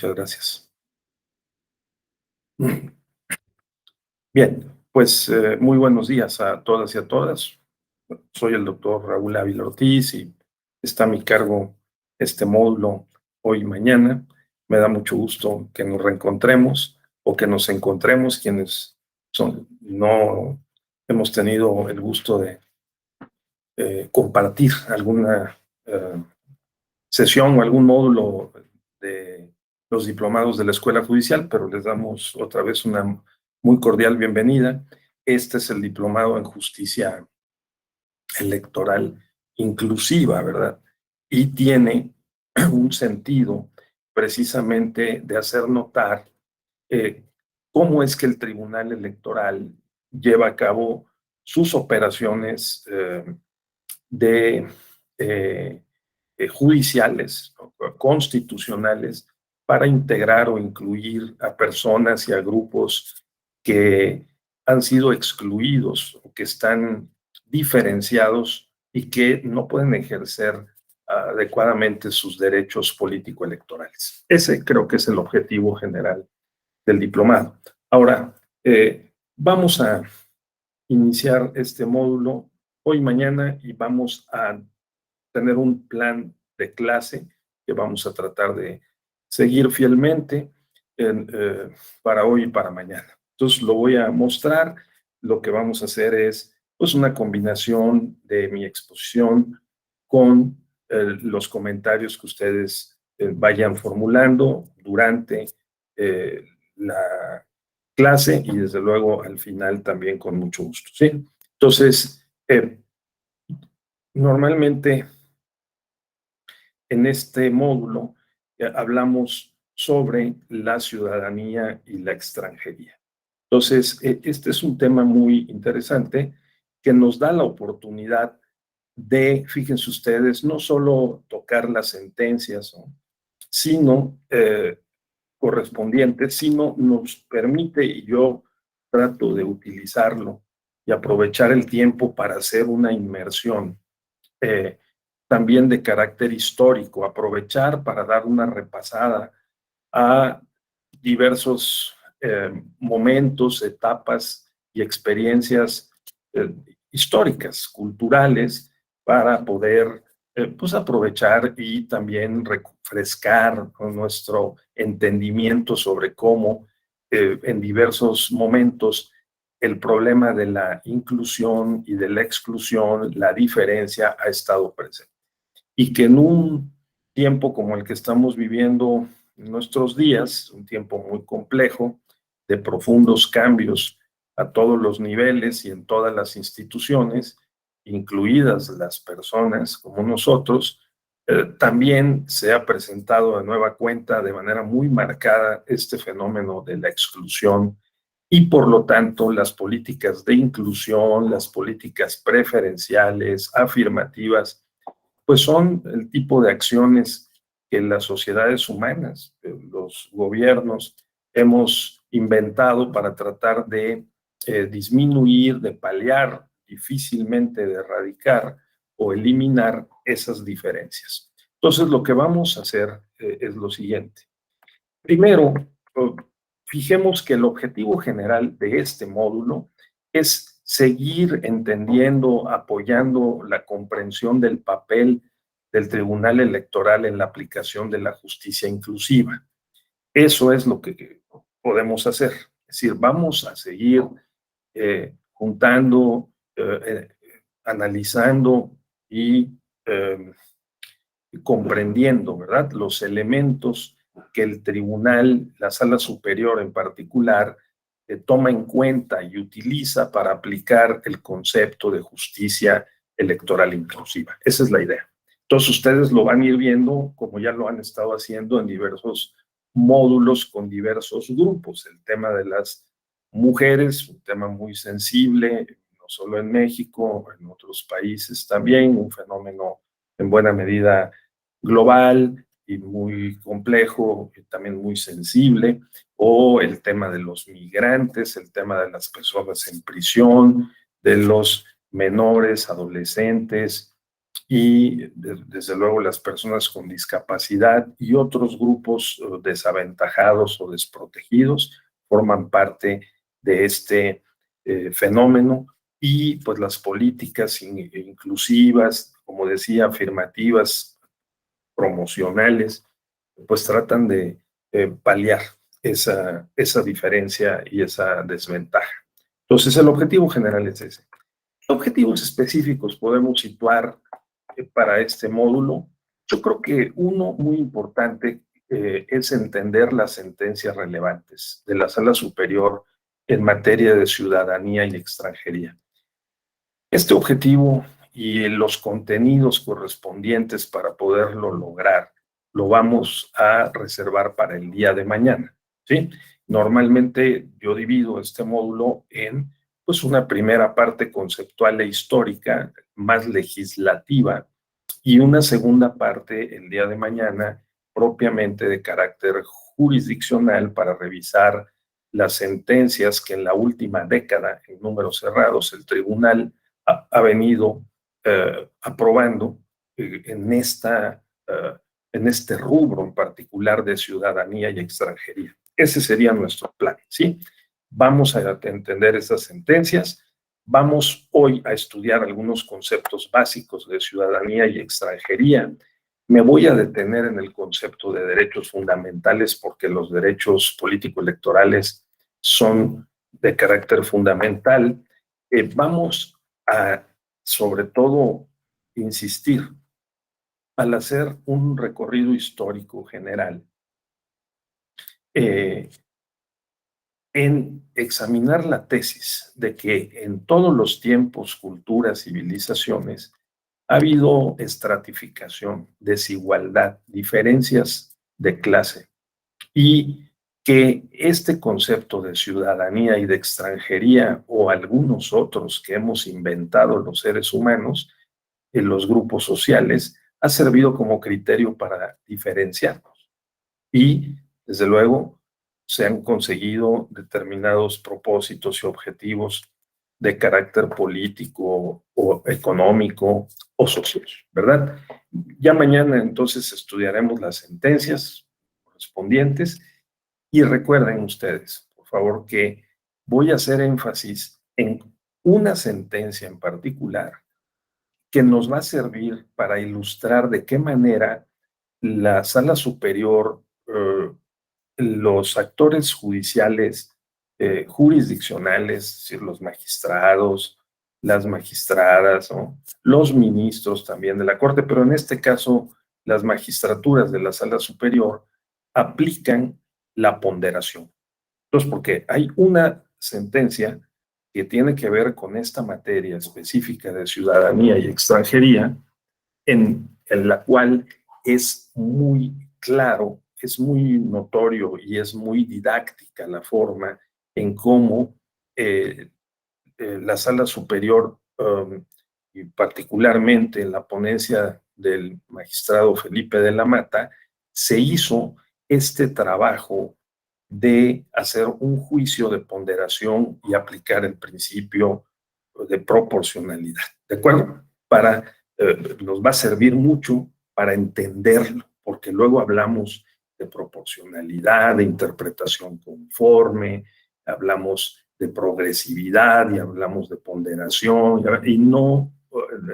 Muchas gracias. Bien, pues muy buenos días a todas y a todas. Soy el doctor Raúl Ávila Ortiz y está a mi cargo este módulo hoy y mañana. Me da mucho gusto que nos reencontremos o que nos encontremos quienes no hemos tenido el gusto de compartir alguna sesión o algún módulo de los diplomados de la Escuela Judicial, pero les damos otra vez una muy cordial bienvenida. Este es el diplomado en justicia electoral inclusiva, ¿verdad? Y tiene un sentido precisamente de hacer notar eh, cómo es que el Tribunal Electoral lleva a cabo sus operaciones de judiciales, ¿no? Constitucionales, para integrar o incluir a personas y a grupos que han sido excluidos o que están diferenciados y que no pueden ejercer adecuadamente sus derechos político-electorales. Ese creo que es el objetivo general del diplomado. Ahora, vamos a iniciar este módulo hoy y mañana y vamos a tener un plan de clase que vamos a tratar de seguir fielmente para hoy y para mañana. Entonces lo voy a mostrar. Lo que vamos a hacer es pues una combinación de mi exposición con los comentarios que ustedes vayan formulando durante la clase y desde luego al final también con mucho gusto, ¿sí? Entonces, normalmente en este módulo hablamos sobre la ciudadanía y la extranjería. Entonces, este es un tema muy interesante que nos da la oportunidad de, fíjense ustedes, no solo tocar las sentencias, ¿no? Sino correspondientes, sino nos permite, y yo trato de utilizarlo y aprovechar el tiempo para hacer una inmersión eh, también de carácter histórico, aprovechar para dar una repasada a diversos momentos, etapas y experiencias eh, históricas, culturales, para poder pues aprovechar y también refrescar nuestro entendimiento sobre cómo en diversos momentos el problema de la inclusión y de la exclusión, la diferencia ha estado presente. Y que en un tiempo como el que estamos viviendo en nuestros días, un tiempo muy complejo, de profundos cambios a todos los niveles y en todas las instituciones, incluidas las personas como nosotros, también se ha presentado de nueva cuenta de manera muy marcada este fenómeno de la exclusión y por lo tanto las políticas de inclusión, las políticas preferenciales, afirmativas, pues son el tipo de acciones que las sociedades humanas, los gobiernos, hemos inventado para tratar de disminuir, de paliar, difícilmente de erradicar o eliminar esas diferencias. Entonces, lo que vamos a hacer es lo siguiente. Primero, fijemos que el objetivo general de este módulo es seguir entendiendo, apoyando la comprensión del papel del Tribunal Electoral en la aplicación de la justicia inclusiva. Eso es lo que podemos hacer. Es decir, vamos a seguir juntando, analizando y comprendiendo, ¿verdad?, los elementos que el tribunal, la sala superior en particular, toma en cuenta y utiliza para aplicar el concepto de justicia electoral inclusiva. Esa es la idea. Entonces ustedes lo van a ir viendo como ya lo han estado haciendo en diversos módulos con diversos grupos. El tema de las mujeres, un tema muy sensible, no solo en México, en otros países también, un fenómeno en buena medida global y muy complejo, y también muy sensible, o el tema de los migrantes, el tema de las personas en prisión, de los menores, adolescentes y desde luego las personas con discapacidad y otros grupos desaventajados o desprotegidos forman parte de este fenómeno, y pues las políticas inclusivas, como decía, afirmativas, promocionales, pues tratan de paliar esa diferencia y esa desventaja. Entonces el objetivo general es ese. Objetivos específicos podemos situar para este módulo. Yo creo que uno muy importante es entender las sentencias relevantes de la Sala Superior en materia de ciudadanía y extranjería. Este objetivo y los contenidos correspondientes para poderlo lograr lo vamos a reservar para el día de mañana, ¿sí? Normalmente yo divido este módulo en pues una primera parte conceptual e histórica, más legislativa, y una segunda parte el día de mañana propiamente de carácter jurisdiccional para revisar las sentencias que en la última década, en números cerrados, el tribunal ha venido aprobando en este rubro en particular de ciudadanía y extranjería. Ese sería nuestro plan, ¿sí? Vamos a entender esas sentencias. Vamos hoy a estudiar algunos conceptos básicos de ciudadanía y extranjería. Me voy a detener en el concepto de derechos fundamentales porque los derechos político-electorales son de carácter fundamental. Vamos a, sobre todo, insistir al hacer un recorrido histórico general en examinar la tesis de que en todos los tiempos, culturas, civilizaciones, ha habido estratificación, desigualdad, diferencias de clase, y que este concepto de ciudadanía y de extranjería o algunos otros que hemos inventado los seres humanos en los grupos sociales ha servido como criterio para diferenciarnos. Y, desde luego, se han conseguido determinados propósitos y objetivos de carácter político o económico o social, ¿verdad? Ya mañana entonces estudiaremos las sentencias correspondientes, y recuerden ustedes, por favor, que voy a hacer énfasis en una sentencia en particular que nos va a servir para ilustrar de qué manera la Sala Superior, los actores judiciales, jurisdiccionales, es decir, los magistrados, las magistradas, ¿no? Los ministros también de la Corte, pero en este caso las magistraturas de la Sala Superior aplican la ponderación. Entonces, porque hay una sentencia que tiene que ver con esta materia específica de ciudadanía y extranjería, en la cual es muy claro, es muy notorio y es muy didáctica la forma en cómo la Sala Superior, y particularmente en la ponencia del magistrado Felipe de la Mata, se hizo este trabajo de hacer un juicio de ponderación y aplicar el principio de proporcionalidad, ¿de acuerdo? Nos va a servir mucho para entenderlo, porque luego hablamos de proporcionalidad, de interpretación conforme, hablamos de progresividad y hablamos de ponderación, y no,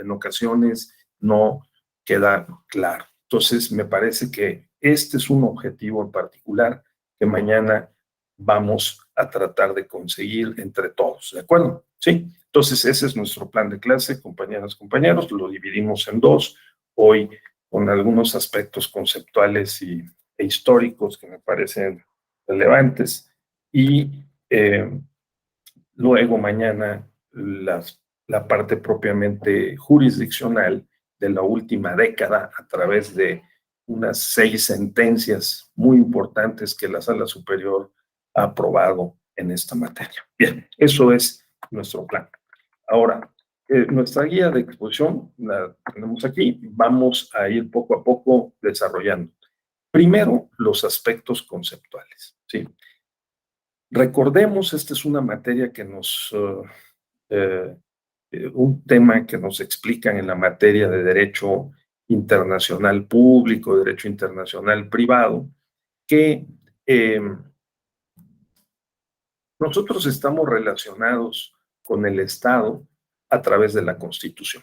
en ocasiones no queda claro. Entonces, me parece que este es un objetivo en particular que mañana vamos a tratar de conseguir entre todos, ¿de acuerdo? Sí. Entonces, ese es nuestro plan de clase, compañeras, compañeros. Lo dividimos en dos, hoy con algunos aspectos conceptuales e históricos que me parecen relevantes, y luego mañana la parte propiamente jurisdiccional de la última década a través de unas 6 sentencias muy importantes que la Sala Superior ha aprobado en esta materia. Bien, eso es nuestro plan. Ahora, nuestra guía de exposición la tenemos aquí. Vamos a ir poco a poco desarrollando. Primero, los aspectos conceptuales, ¿sí? Recordemos, esta es una materia que nos un tema que nos explican en la materia de derecho internacional público, derecho internacional privado, que eh, nosotros estamos relacionados con el Estado a través de la Constitución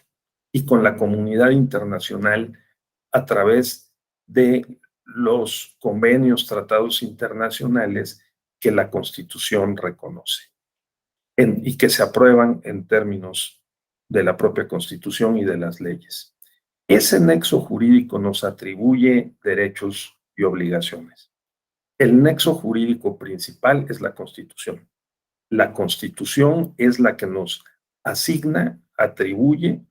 y con la comunidad internacional a través de los convenios, tratados internacionales que la Constitución reconoce y que se aprueban en términos de la propia Constitución y de las leyes. Ese nexo jurídico nos atribuye derechos y obligaciones. El nexo jurídico principal es la Constitución. La Constitución es la que nos asigna, atribuye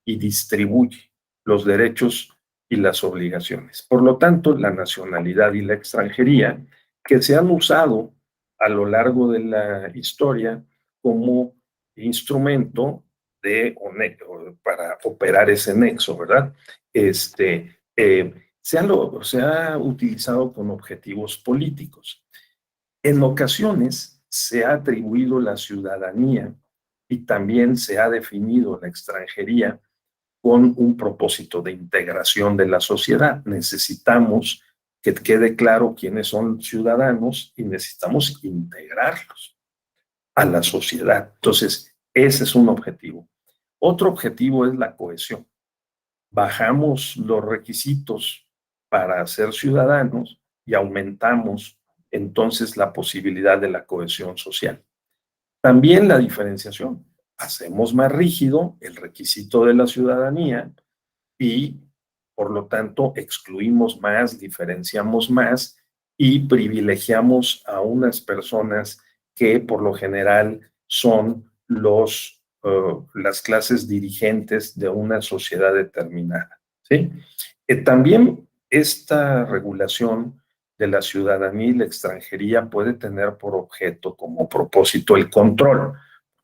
y distribuye los derechos y las obligaciones. Por lo tanto, la nacionalidad y la extranjería, que se han usado a lo largo de la historia como instrumento para operar ese nexo, ¿verdad? Se ha utilizado con objetivos políticos. En ocasiones se ha atribuido la ciudadanía y también se ha definido la extranjería con un propósito de integración de la sociedad. Necesitamos que quede claro quiénes son ciudadanos y necesitamos integrarlos a la sociedad. Entonces, ese es un objetivo. Otro objetivo es la cohesión. Bajamos los requisitos para ser ciudadanos y aumentamos entonces la posibilidad de la cohesión social. También la diferenciación. Hacemos más rígido el requisito de la ciudadanía y, por lo tanto, excluimos más, diferenciamos más y privilegiamos a unas personas que, por lo general, son las clases dirigentes de una sociedad determinada. ¿Sí? También esta regulación de la ciudadanía y la extranjería puede tener por objeto, como propósito, el control,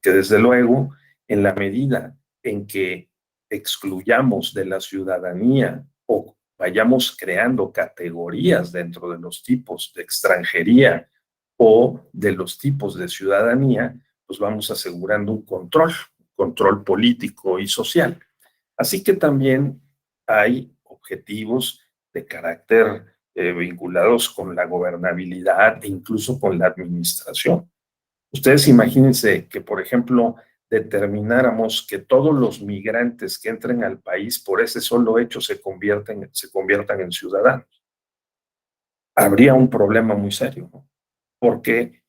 que desde luego, en la medida en que excluyamos de la ciudadanía o vayamos creando categorías dentro de los tipos de extranjería o de los tipos de ciudadanía, pues vamos asegurando un control político y social. Así que también hay objetivos de carácter vinculados con la gobernabilidad e incluso con la administración. Ustedes imagínense que, por ejemplo, determináramos que todos los migrantes que entren al país por ese solo hecho se conviertan en ciudadanos. Habría un problema muy serio, ¿no? Porque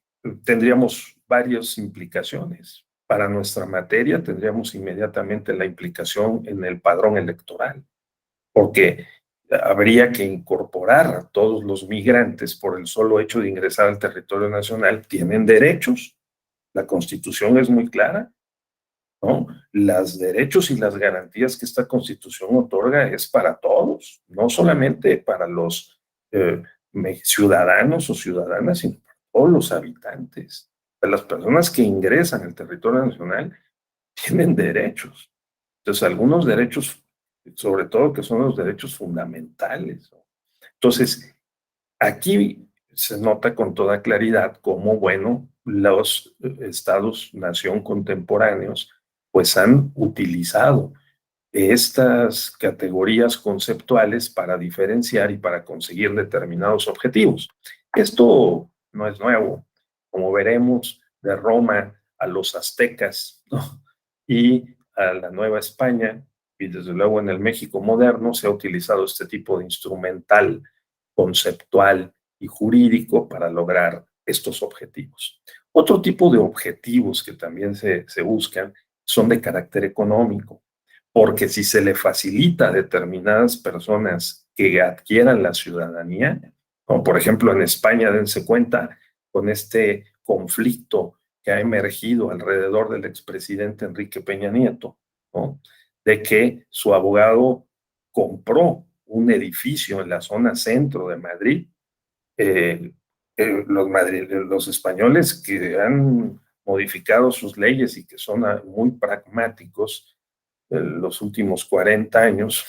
tendríamos varias implicaciones. Para nuestra materia tendríamos inmediatamente la implicación en el padrón electoral, porque habría que incorporar a todos los migrantes por el solo hecho de ingresar al territorio nacional. Tienen derechos. La Constitución es muy clara, ¿no? Los derechos y las garantías que esta Constitución otorga es para todos, no solamente para los eh, ciudadanos o ciudadanas, sino para todos los habitantes. Las personas que ingresan al territorio nacional tienen derechos. Entonces, algunos derechos, sobre todo que son los derechos fundamentales, ¿no? Entonces, aquí se nota con toda claridad cómo, bueno, los estados-nación contemporáneos pues han utilizado estas categorías conceptuales para diferenciar y para conseguir determinados objetivos. Esto no es nuevo. Como veremos, de Roma a los aztecas, ¿no? Y a la Nueva España, y desde luego en el México moderno, se ha utilizado este tipo de instrumental conceptual y jurídico para lograr estos objetivos. Otro tipo de objetivos que también se buscan son de carácter económico, porque si se le facilita a determinadas personas que adquieran la ciudadanía, como por ejemplo en España, dense cuenta con este conflicto que ha emergido alrededor del expresidente Enrique Peña Nieto, ¿no? De que su abogado compró un edificio en la zona centro de Madrid. eh, los españoles que han modificado sus leyes y que son muy pragmáticos los últimos 40 años,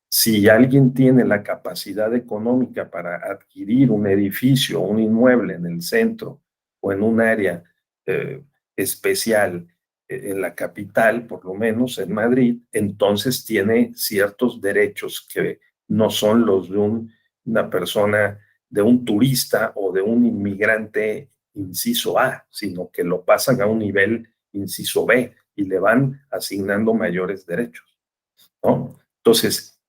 si alguien tiene la capacidad económica para adquirir un edificio, un inmueble en el centro o en un área eh, especial en la capital, por lo menos en Madrid, entonces tiene ciertos derechos que no son los de una persona, de un turista o de un inmigrante inciso A, sino que lo pasan a un nivel inciso B y le van asignando mayores derechos, ¿no? Entonces,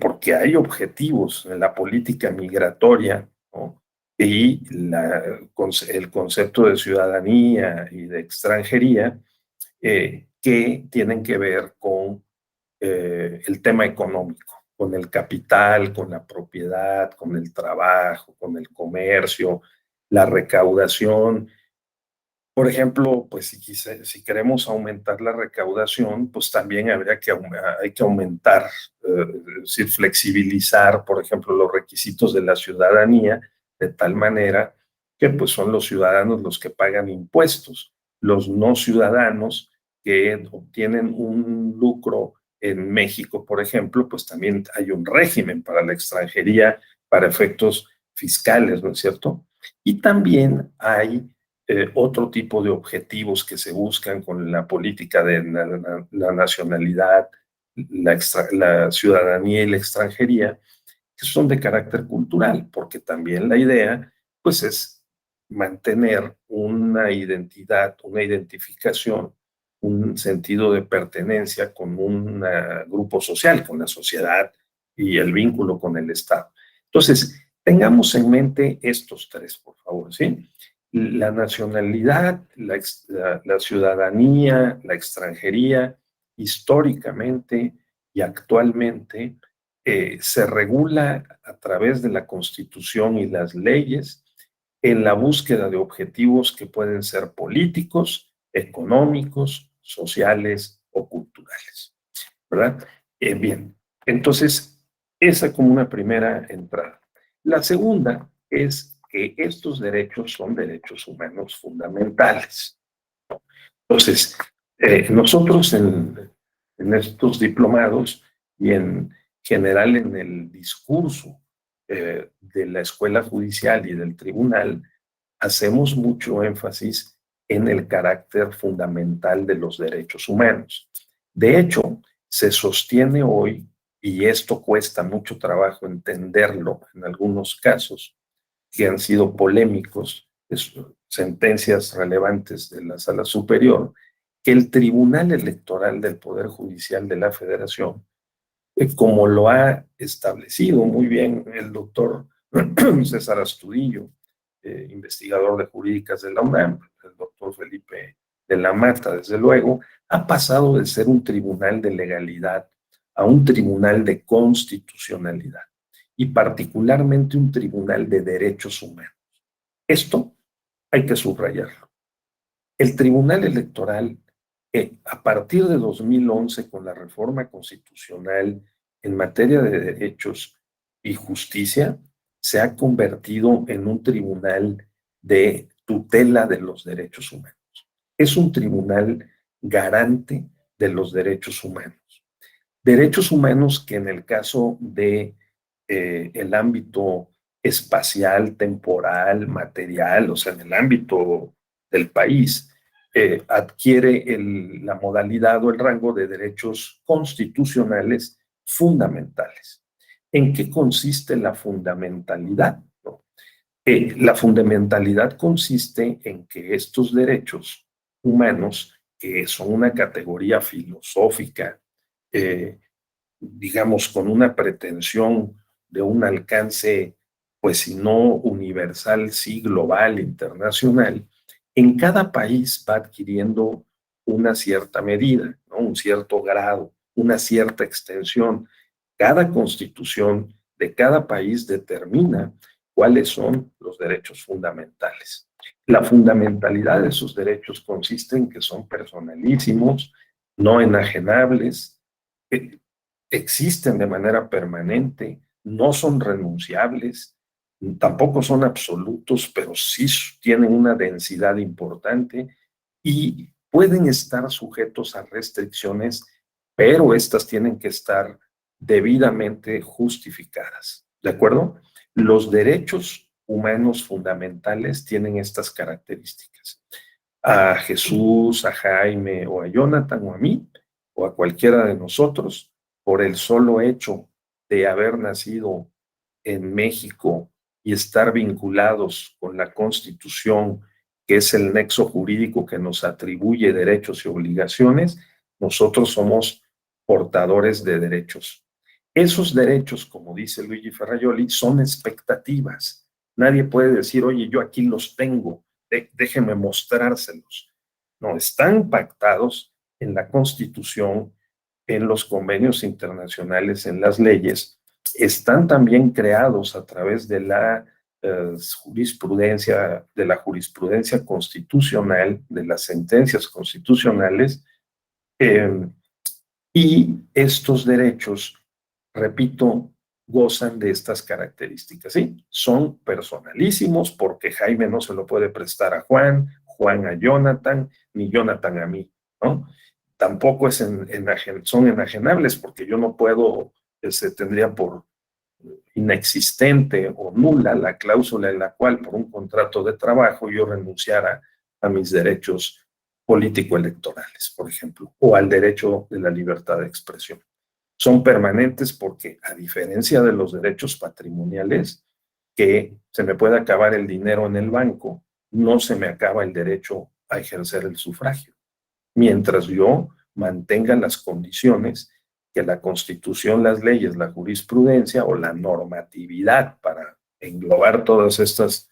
porque hay objetivos en la política migratoria, ¿no? Y el concepto de ciudadanía y de extranjería que tienen que ver con el tema económico, con el capital, con la propiedad, con el trabajo, con el comercio, la recaudación. Por ejemplo, pues si queremos aumentar la recaudación, pues también hay que aumentar, es decir, flexibilizar, por ejemplo, los requisitos de la ciudadanía, de tal manera que pues son los ciudadanos los que pagan impuestos. Los no ciudadanos que obtienen un lucro en México, por ejemplo, pues también hay un régimen para la extranjería para efectos fiscales, ¿no es cierto? Y también hay otro tipo de objetivos que se buscan con la política de la nacionalidad, la ciudadanía y la extranjería, que son de carácter cultural, porque también la idea, pues, es mantener una identidad, una identificación, un sentido de pertenencia con un grupo social, con la sociedad y el vínculo con el Estado. Entonces, tengamos en mente estos tres, por favor, ¿sí? La nacionalidad, la ciudadanía, la extranjería, históricamente y actualmente, se regula a través de la Constitución y las leyes en la búsqueda de objetivos que pueden ser políticos, económicos, sociales o culturales, ¿verdad? Bien, entonces, esa como una primera entrada. La segunda es que estos derechos son derechos humanos fundamentales. Entonces, nosotros en estos diplomados y en general en el discurso de la escuela judicial y del tribunal, hacemos mucho énfasis en el carácter fundamental de los derechos humanos. De hecho, se sostiene hoy, y esto cuesta mucho trabajo entenderlo en algunos casos, que han sido polémicos, sentencias relevantes de la Sala Superior, que el Tribunal Electoral del Poder Judicial de la Federación, como lo ha establecido muy bien el doctor César Astudillo, investigador de jurídicas de la UNAM, el doctor Felipe de la Mata, desde luego, ha pasado de ser un tribunal de legalidad a un tribunal de constitucionalidad y particularmente un tribunal de derechos humanos. Esto hay que subrayarlo. El Tribunal Electoral, a partir de 2011, con la reforma constitucional en materia de derechos y justicia, se ha convertido en un tribunal de tutela de los derechos humanos. Es un tribunal garante de los derechos humanos. Derechos humanos que en el caso de el ámbito espacial, temporal, material, o sea, en el ámbito del país, adquiere la modalidad o el rango de derechos constitucionales fundamentales. ¿En qué consiste la fundamentalidad? ¿No? La fundamentalidad consiste en que estos derechos humanos, que son una categoría filosófica, eh, digamos, con una pretensión de un alcance, pues si no universal, sí global, internacional, en cada país va adquiriendo una cierta medida, ¿no? Un cierto grado, una cierta extensión. Cada constitución de cada país determina cuáles son los derechos fundamentales. La fundamentalidad de esos derechos consiste en que son personalísimos, no enajenables, existen de manera permanente, no son renunciables, tampoco son absolutos, pero sí tienen una densidad importante y pueden estar sujetos a restricciones, pero estas tienen que estar debidamente justificadas. ¿De acuerdo? Los derechos humanos fundamentales tienen estas características. a Jesús, a Jaime o a Jonathan o a mí o a cualquiera de nosotros por el solo hecho de haber nacido en México y estar vinculados con la Constitución, que es el nexo jurídico que nos atribuye derechos y obligaciones, nosotros somos portadores de derechos. Esos derechos, como dice Luigi Ferrajoli, son expectativas. Nadie puede decir, oye, yo aquí los tengo, déjeme mostrárselos. No, están pactados en la Constitución, en los convenios internacionales, en las leyes, están también creados a través de la jurisprudencia constitucional, de las sentencias constitucionales, eh, y estos derechos, repito, gozan de estas características. Sí, son personalísimos porque Jaime no se lo puede prestar a Juan, Juan a Jonathan, ni Jonathan a mí, ¿no? Tampoco son enajenables porque yo no puedo, se tendría por inexistente o nula la cláusula en la cual por un contrato de trabajo yo renunciara a mis derechos político-electorales, por ejemplo, o al derecho de la libertad de expresión. Son permanentes porque, a diferencia de los derechos patrimoniales, que se me puede acabar el dinero en el banco, no se me acaba el derecho a ejercer el sufragio, mientras yo mantenga las condiciones que la Constitución, las leyes, la jurisprudencia o la normatividad para englobar todos estos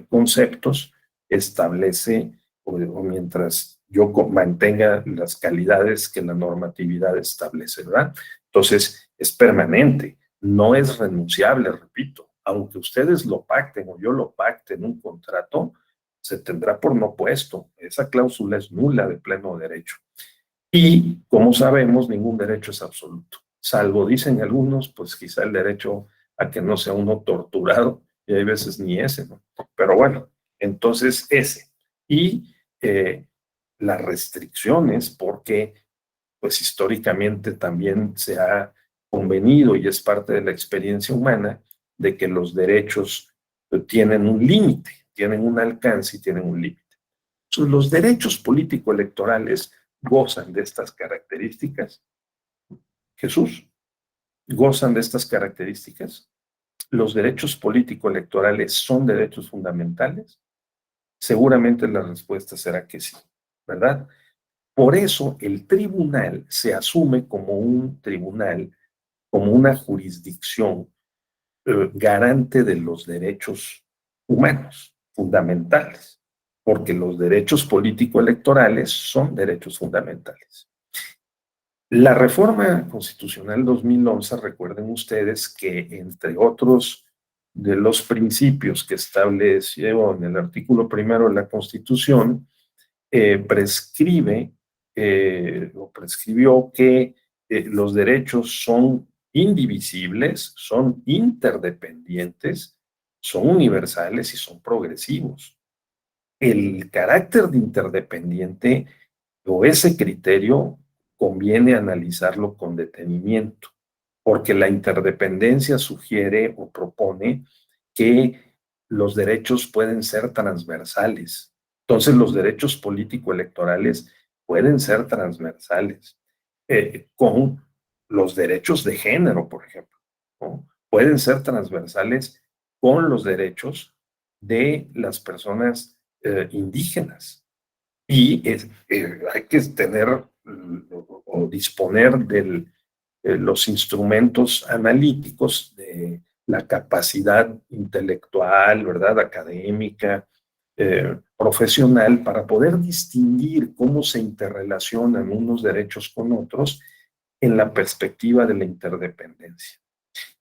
conceptos establece, o mientras yo mantenga las calidades que la normatividad establece, ¿verdad? Entonces, es permanente, no es renunciable, repito. Aunque ustedes lo pacten o yo lo pacte en un contrato, se tendrá por no puesto. Esa cláusula es nula de pleno derecho. Y, como sabemos, ningún derecho es absoluto. Salvo, dicen algunos, pues quizá el derecho a que no sea uno torturado, y hay veces ni ese, ¿no? Pero bueno, entonces ese. Y las restricciones, porque pues históricamente también se ha convenido y es parte de la experiencia humana de que los derechos tienen un límite, tienen un alcance y tienen un límite. Entonces, los derechos político-electorales gozan de estas características. Jesús, gozan de estas características. Los derechos político-electorales son derechos fundamentales. Seguramente la respuesta será que sí, ¿verdad? Por eso el tribunal se asume como un tribunal, como una jurisdicción garante de los derechos humanos fundamentales, porque los derechos político-electorales son derechos fundamentales. La reforma constitucional 2011, recuerden ustedes que entre otros de los principios que estableció en el artículo primero de la Constitución, prescribió que los derechos son indivisibles, son interdependientes, son universales y son progresivos. El carácter de interdependiente o ese criterio conviene analizarlo con detenimiento, porque la interdependencia sugiere o propone que los derechos pueden ser transversales. Entonces, los derechos político-electorales pueden ser transversales, con los derechos de género, por ejemplo, ¿no? Pueden ser transversales con los derechos de las personas indígenas. Y hay que tener o disponer de los instrumentos analíticos, de la capacidad intelectual, ¿verdad? Académica, profesional, para poder distinguir cómo se interrelacionan unos derechos con otros en la perspectiva de la interdependencia.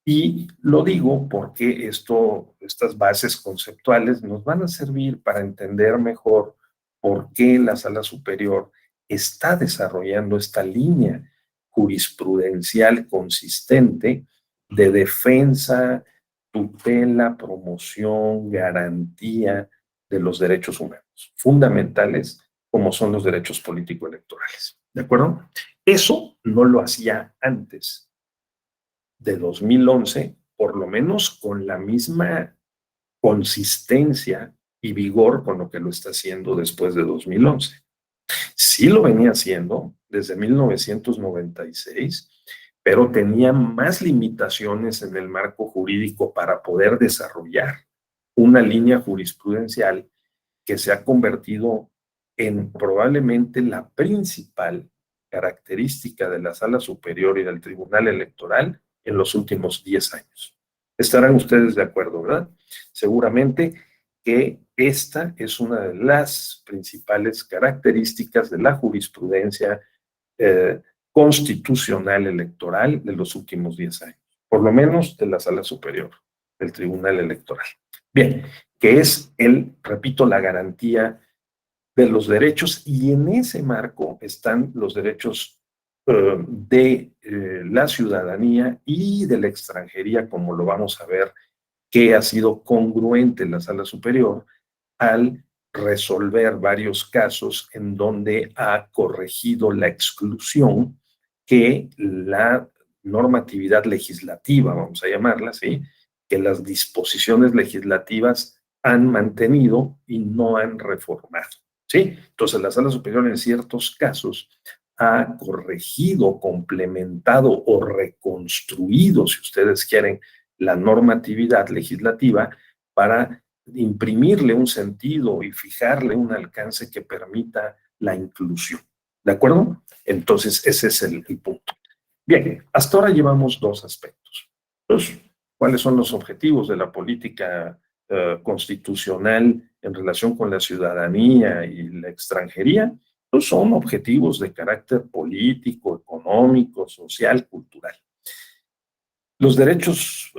Y lo digo porque estas bases conceptuales nos van a servir para entender mejor por qué la Sala Superior está desarrollando esta línea jurisprudencial consistente de defensa, tutela, promoción, garantía de los derechos humanos, fundamentales como son los derechos político-electorales. ¿De acuerdo? Eso no lo hacía antes de 2011, por lo menos con la misma consistencia y vigor con lo que lo está haciendo después de 2011. Sí lo venía haciendo desde 1996, pero tenía más limitaciones en el marco jurídico para poder desarrollar una línea jurisprudencial que se ha convertido en probablemente la principal característica de la Sala Superior y del Tribunal Electoral en los últimos 10 años. Estarán ustedes de acuerdo, ¿verdad? Seguramente que esta es una de las principales características de la jurisprudencia constitucional electoral de los últimos 10 años, por lo menos de la Sala Superior del Tribunal Electoral. Bien, que es repito, la garantía de los derechos, y en ese marco están los derechos de la ciudadanía y de la extranjería, como lo vamos a ver, que ha sido congruente en la Sala Superior al resolver varios casos en donde ha corregido la exclusión que la normatividad legislativa, vamos a llamarla así, que las disposiciones legislativas han mantenido y no han reformado. ¿Sí? Entonces, la Sala Superior en ciertos casos ha corregido, complementado o reconstruido, si ustedes quieren, la normatividad legislativa para imprimirle un sentido y fijarle un alcance que permita la inclusión. ¿De acuerdo? Entonces, ese es el punto. Bien, hasta ahora llevamos dos aspectos. Entonces, ¿cuáles son los objetivos de la política constitucional en relación con la ciudadanía y la extranjería? Pues son objetivos de carácter político, económico, social, cultural. Los derechos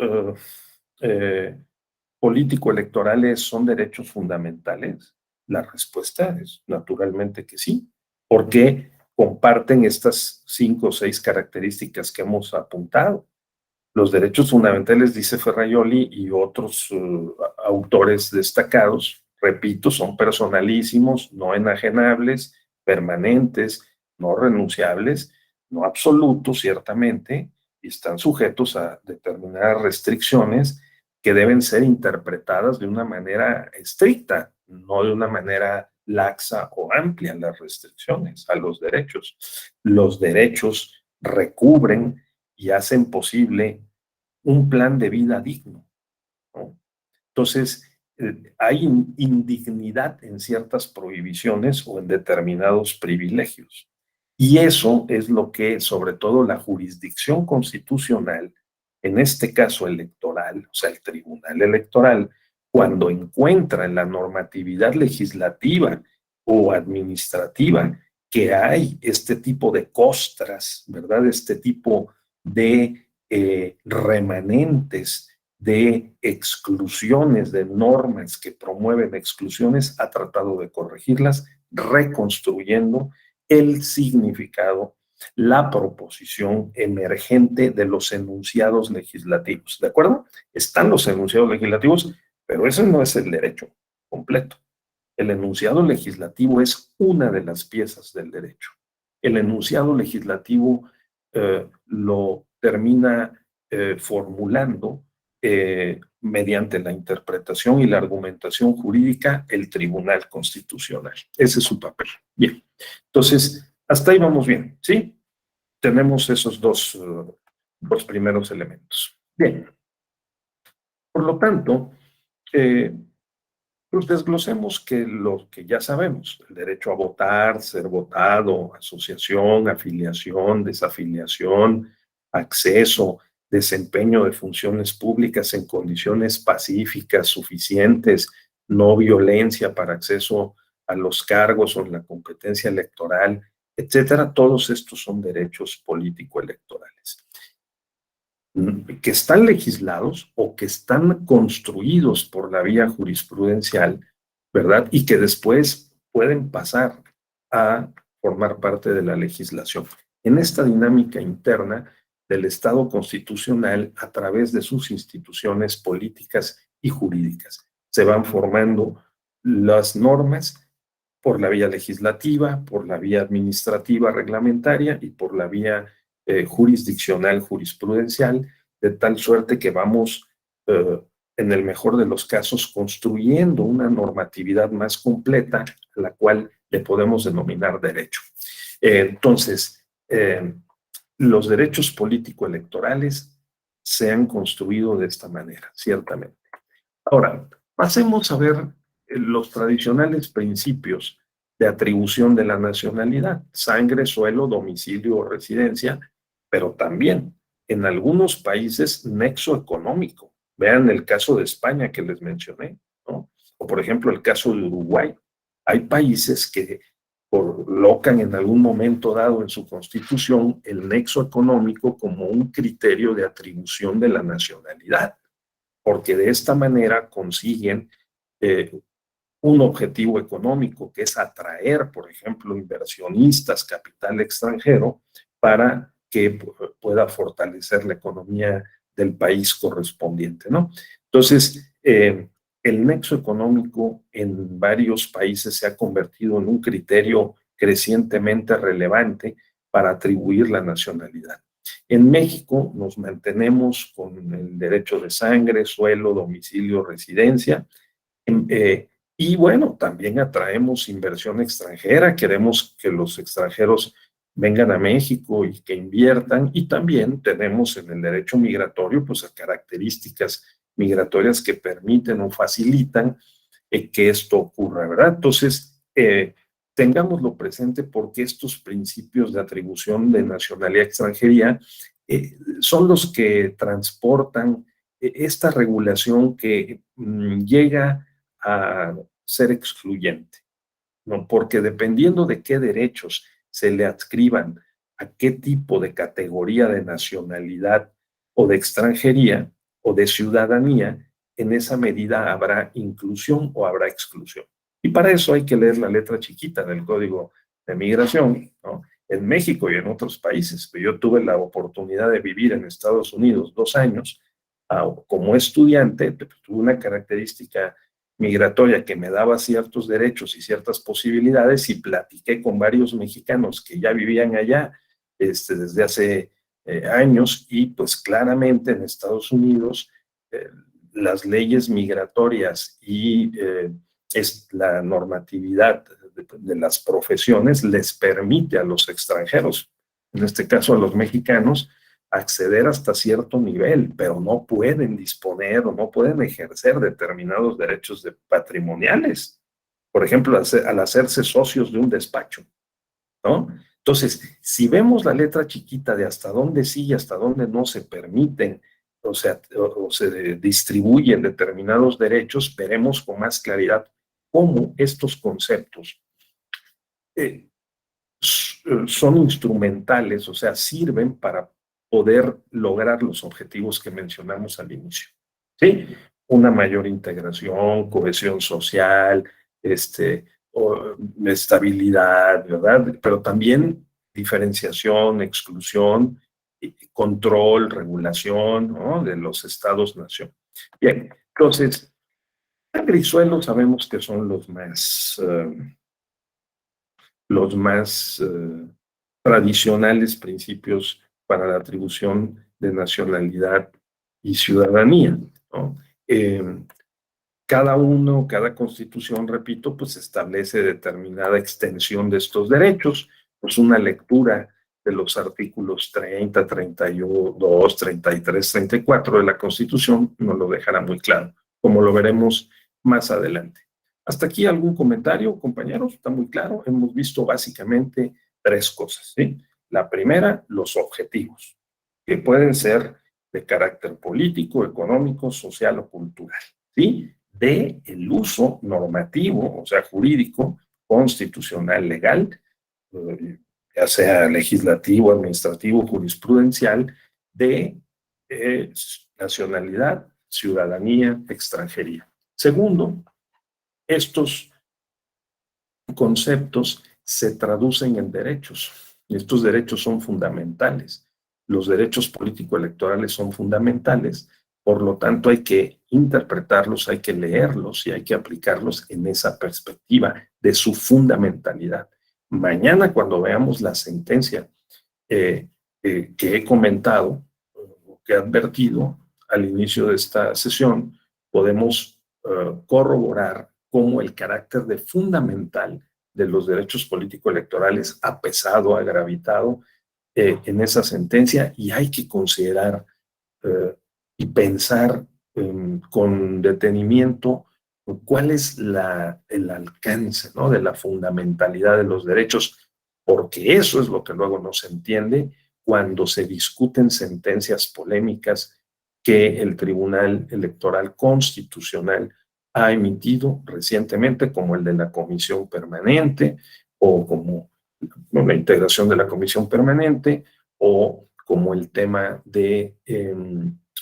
político-electorales son derechos fundamentales. La respuesta es naturalmente que sí, porque comparten estas 5 o 6 características que hemos apuntado. Los derechos fundamentales, dice Ferrajoli y otros autores destacados, repito, son personalísimos, no enajenables, permanentes, no renunciables, no absolutos, ciertamente, y están sujetos a determinadas restricciones que deben ser interpretadas de una manera estricta, no de una manera laxa o amplia las restricciones a los derechos. Los derechos recubren y hacen posible un plan de vida digno, ¿no? Entonces, hay indignidad en ciertas prohibiciones o en determinados privilegios. Y eso es lo que, sobre todo, la jurisdicción constitucional, en este caso electoral, o sea, el Tribunal Electoral, cuando encuentra en la normatividad legislativa o administrativa que hay este tipo de costras, ¿verdad? Este tipo de remanentes, de exclusiones, de normas que promueven exclusiones, ha tratado de corregirlas, reconstruyendo el significado, la proposición emergente de los enunciados legislativos. ¿De acuerdo? Están los enunciados legislativos, pero ese no es el derecho completo. El enunciado legislativo es una de las piezas del derecho. El enunciado legislativo lo termina formulando mediante la interpretación y la argumentación jurídica el Tribunal Constitucional. Ese es su papel. Bien, entonces, hasta ahí vamos bien, ¿sí? Tenemos esos dos primeros elementos. Bien, por lo tanto, pues desglosemos que lo que ya sabemos, el derecho a votar, ser votado, asociación, afiliación, desafiliación, acceso, desempeño de funciones públicas en condiciones pacíficas, suficientes, no violencia para acceso a los cargos o en la competencia electoral, etcétera. Todos estos son derechos político-electorales que están legislados o que están construidos por la vía jurisprudencial, ¿verdad? Y que después pueden pasar a formar parte de la legislación. En esta dinámica interna del Estado constitucional, a través de sus instituciones políticas y jurídicas, se van formando las normas por la vía legislativa, por la vía administrativa reglamentaria y por la vía jurisdiccional, jurisprudencial, de tal suerte que vamos en el mejor de los casos, construyendo una normatividad más completa, a la cual le podemos denominar derecho. Entonces, los derechos político-electorales se han construido de esta manera, ciertamente. Ahora, pasemos a ver los tradicionales principios de atribución de la nacionalidad: sangre, suelo, domicilio o residencia, pero también en algunos países nexo económico. Vean el caso de España que les mencioné, ¿no? O por ejemplo el caso de Uruguay. Hay países que colocan en algún momento dado en su constitución el nexo económico como un criterio de atribución de la nacionalidad, porque de esta manera consiguen un objetivo económico, que es atraer, por ejemplo, inversionistas, capital extranjero, para que pueda fortalecer la economía del país correspondiente, ¿no? Entonces, el nexo económico en varios países se ha convertido en un criterio crecientemente relevante para atribuir la nacionalidad. En México nos mantenemos con el derecho de sangre, suelo, domicilio, residencia. Y bueno, también atraemos inversión extranjera, queremos que los extranjeros vengan a México y que inviertan, y también tenemos en el derecho migratorio pues características migratorias que permiten o facilitan que esto ocurra, ¿verdad? Entonces, tengámoslo presente, porque estos principios de atribución de nacionalidad extranjería son los que transportan esta regulación que llega a ser excluyente, ¿no? Porque dependiendo de qué derechos se le adscriban a qué tipo de categoría de nacionalidad o de extranjería o de ciudadanía, en esa medida habrá inclusión o habrá exclusión. Y para eso hay que leer la letra chiquita del Código de Migración, ¿no? En México y en otros países. Yo tuve la oportunidad de vivir en Estados Unidos 2 años como estudiante. Tuve una característica migratoria que me daba ciertos derechos y ciertas posibilidades, y platiqué con varios mexicanos que ya vivían allá desde hace años, y pues claramente en Estados Unidos las leyes migratorias y la normatividad de las profesiones les permite a los extranjeros, en este caso a los mexicanos, acceder hasta cierto nivel, pero no pueden disponer o no pueden ejercer determinados derechos patrimoniales. Por ejemplo, al hacerse socios de un despacho, ¿no? Entonces, si vemos la letra chiquita de hasta dónde sí y hasta dónde no se permiten, o sea, o se distribuyen determinados derechos, veremos con más claridad cómo estos conceptos son instrumentales, o sea, sirven para poder lograr los objetivos que mencionamos al inicio, ¿sí? Una mayor integración, cohesión social, estabilidad, ¿verdad? Pero también diferenciación, exclusión, control, regulación, ¿no? De los estados-nación. Bien, entonces, sangre y suelo sabemos que son los más tradicionales principios para la atribución de nacionalidad y ciudadanía, ¿no? Cada constitución, repito, pues establece determinada extensión de estos derechos. Pues una lectura de los artículos 30, 32, 33, 34 de la Constitución nos lo dejará muy claro, como lo veremos más adelante. Hasta aquí algún comentario, compañeros. Está muy claro. Hemos visto básicamente 3 cosas, ¿sí? La primera, los objetivos, que pueden ser de carácter político, económico, social o cultural, ¿sí? De el uso normativo, o sea, jurídico, constitucional, legal, ya sea legislativo, administrativo, jurisprudencial, de nacionalidad, ciudadanía, extranjería. Segundo, estos conceptos se traducen en derechos, y estos derechos son fundamentales. Los derechos político-electorales son fundamentales, por lo tanto hay que interpretarlos, hay que leerlos y hay que aplicarlos en esa perspectiva de su fundamentalidad. Mañana, cuando veamos la sentencia que he comentado, que he advertido al inicio de esta sesión, podemos corroborar cómo el carácter de fundamental de los derechos político-electorales ha pesado, ha gravitado en esa sentencia, y hay que considerar y pensar con detenimiento cuál es el alcance, ¿no?, de la fundamentalidad de los derechos, porque eso es lo que luego no se entiende cuando se discuten sentencias polémicas que el Tribunal Electoral Constitucional ha emitido recientemente, como el de la Comisión Permanente, o como la integración de la Comisión Permanente, o como el tema de eh,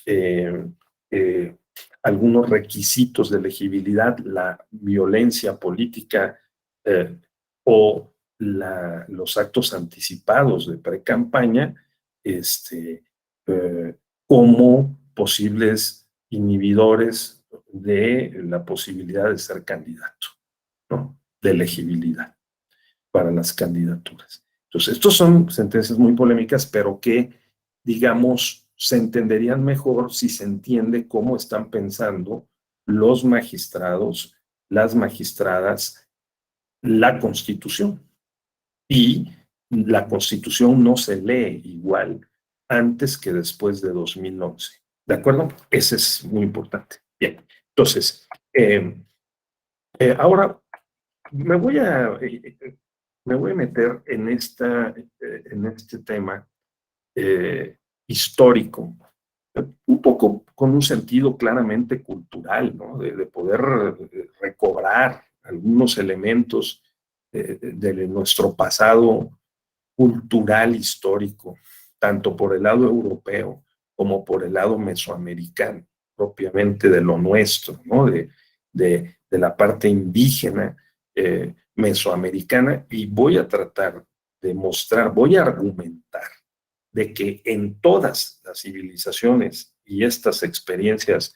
eh, algunos requisitos de elegibilidad, la violencia política o los actos anticipados de pre-campaña, eh, como posibles inhibidores de la posibilidad de ser candidato, ¿no?, de elegibilidad para las candidaturas. Entonces, estos son sentencias muy polémicas, pero que, digamos, se entenderían mejor si se entiende cómo están pensando los magistrados, las magistradas, la Constitución. Y la Constitución no se lee igual antes que después de 2011. ¿De acuerdo? Ese es muy importante. Bien, entonces, ahora me voy a, me voy a meter en este tema histórico, un poco con un sentido claramente cultural, ¿no?, de poder recobrar algunos elementos de nuestro pasado cultural histórico, tanto por el lado europeo como por el lado mesoamericano, propiamente de lo nuestro, ¿no?, de la parte indígena mesoamericana, y voy a tratar de mostrar, voy a argumentar de que en todas las civilizaciones y estas experiencias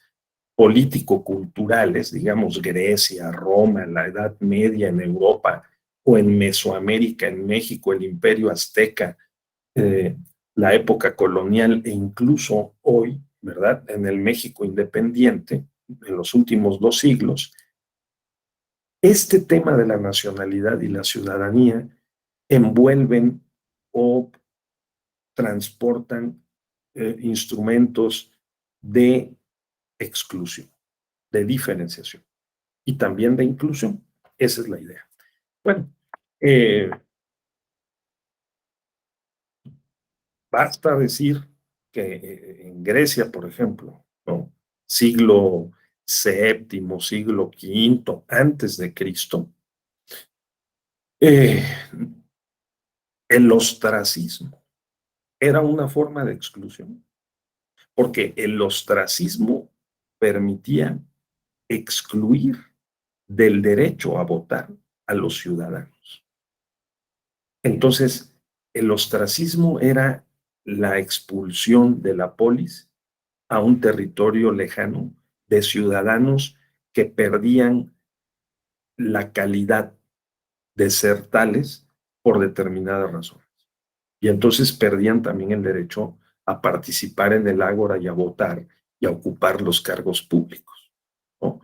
político-culturales, digamos Grecia, Roma, la Edad Media en Europa, o en Mesoamérica, en México, el Imperio Azteca, eh, la época colonial, e incluso hoy, ¿verdad?, en el México independiente, en los últimos 2 siglos, este tema de la nacionalidad y la ciudadanía envuelven o transportan instrumentos de exclusión, de diferenciación y también de inclusión. Esa es la idea. Bueno, basta decir que en Grecia, por ejemplo, ¿no?, siglo VII, siglo V antes de Cristo, eh, el ostracismo era una forma de exclusión, porque el ostracismo permitía excluir del derecho a votar a los ciudadanos. Entonces, el ostracismo era la expulsión de la polis a un territorio lejano de ciudadanos que perdían la calidad de ser tales por determinadas razones. Y entonces perdían también el derecho a participar en el ágora y a votar y a ocupar los cargos públicos, ¿no?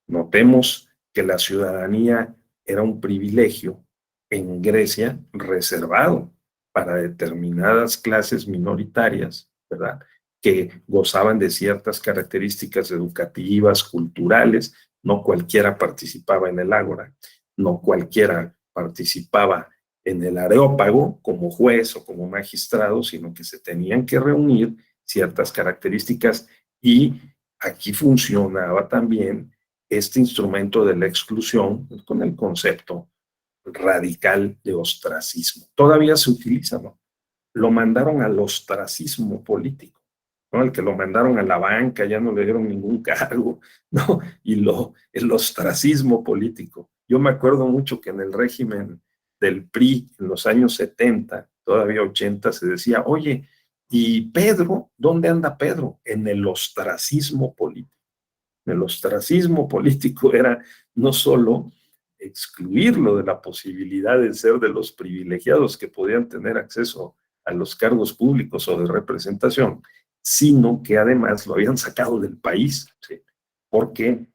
Notemos que la ciudadanía era un privilegio en Grecia reservado para determinadas clases minoritarias, ¿verdad?, que gozaban de ciertas características educativas, culturales. No cualquiera participaba en el ágora, no cualquiera participaba en el areópago como juez o como magistrado, sino que se tenían que reunir ciertas características, y aquí funcionaba también este instrumento de la exclusión con el concepto radical de ostracismo. Todavía se utiliza, ¿no? Lo mandaron al ostracismo político, ¿no? El que lo mandaron a la banca, ya no le dieron ningún cargo, ¿no? Y el ostracismo político. Yo me acuerdo mucho que en el régimen del PRI, en los años 70, todavía 80, se decía, oye, ¿y Pedro? ¿Dónde anda Pedro? En el ostracismo político. El ostracismo político era no solo excluirlo de la posibilidad de ser de los privilegiados que podían tener acceso a los cargos públicos o de representación, sino que además lo habían sacado del país, ¿sí? porque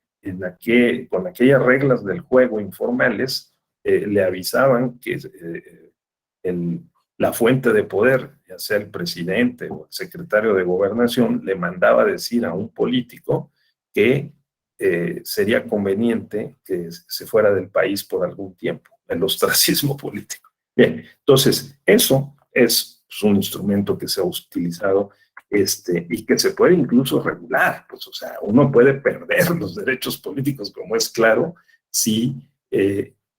con aquellas reglas del juego informales le avisaban que la fuente de poder, ya sea el presidente o el secretario de gobernación, le mandaba decir a un político que sería conveniente que se fuera del país por algún tiempo, el ostracismo político. Bien, entonces, eso es un instrumento que se ha utilizado y que se puede incluso regular. Pues, o sea, uno puede perder los derechos políticos, como es claro, si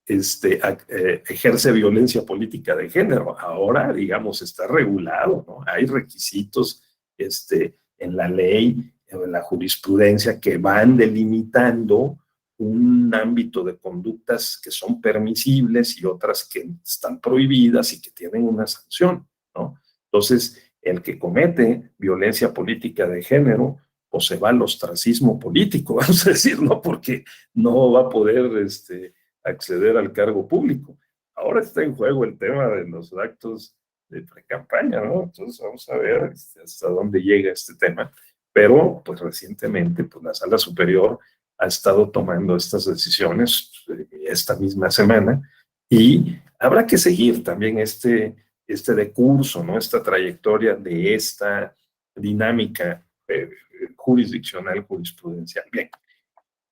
ejerce violencia política de género. Ahora, digamos, está regulado, ¿no? Hay requisitos en la ley, en la jurisprudencia, que van delimitando un ámbito de conductas que son permisibles y otras que están prohibidas y que tienen una sanción, ¿no? Entonces, el que comete violencia política de género, pues se va al ostracismo político, vamos a decir, ¿no? Porque no va a poder acceder al cargo público. Ahora está en juego el tema de los actos de pre-campaña, ¿no? Entonces vamos a ver hasta dónde llega este tema. Pero, pues recientemente, pues la Sala Superior ha estado tomando estas decisiones esta misma semana y habrá que seguir también este decurso, ¿no? Esta trayectoria de esta dinámica jurisdiccional, jurisprudencial. Bien,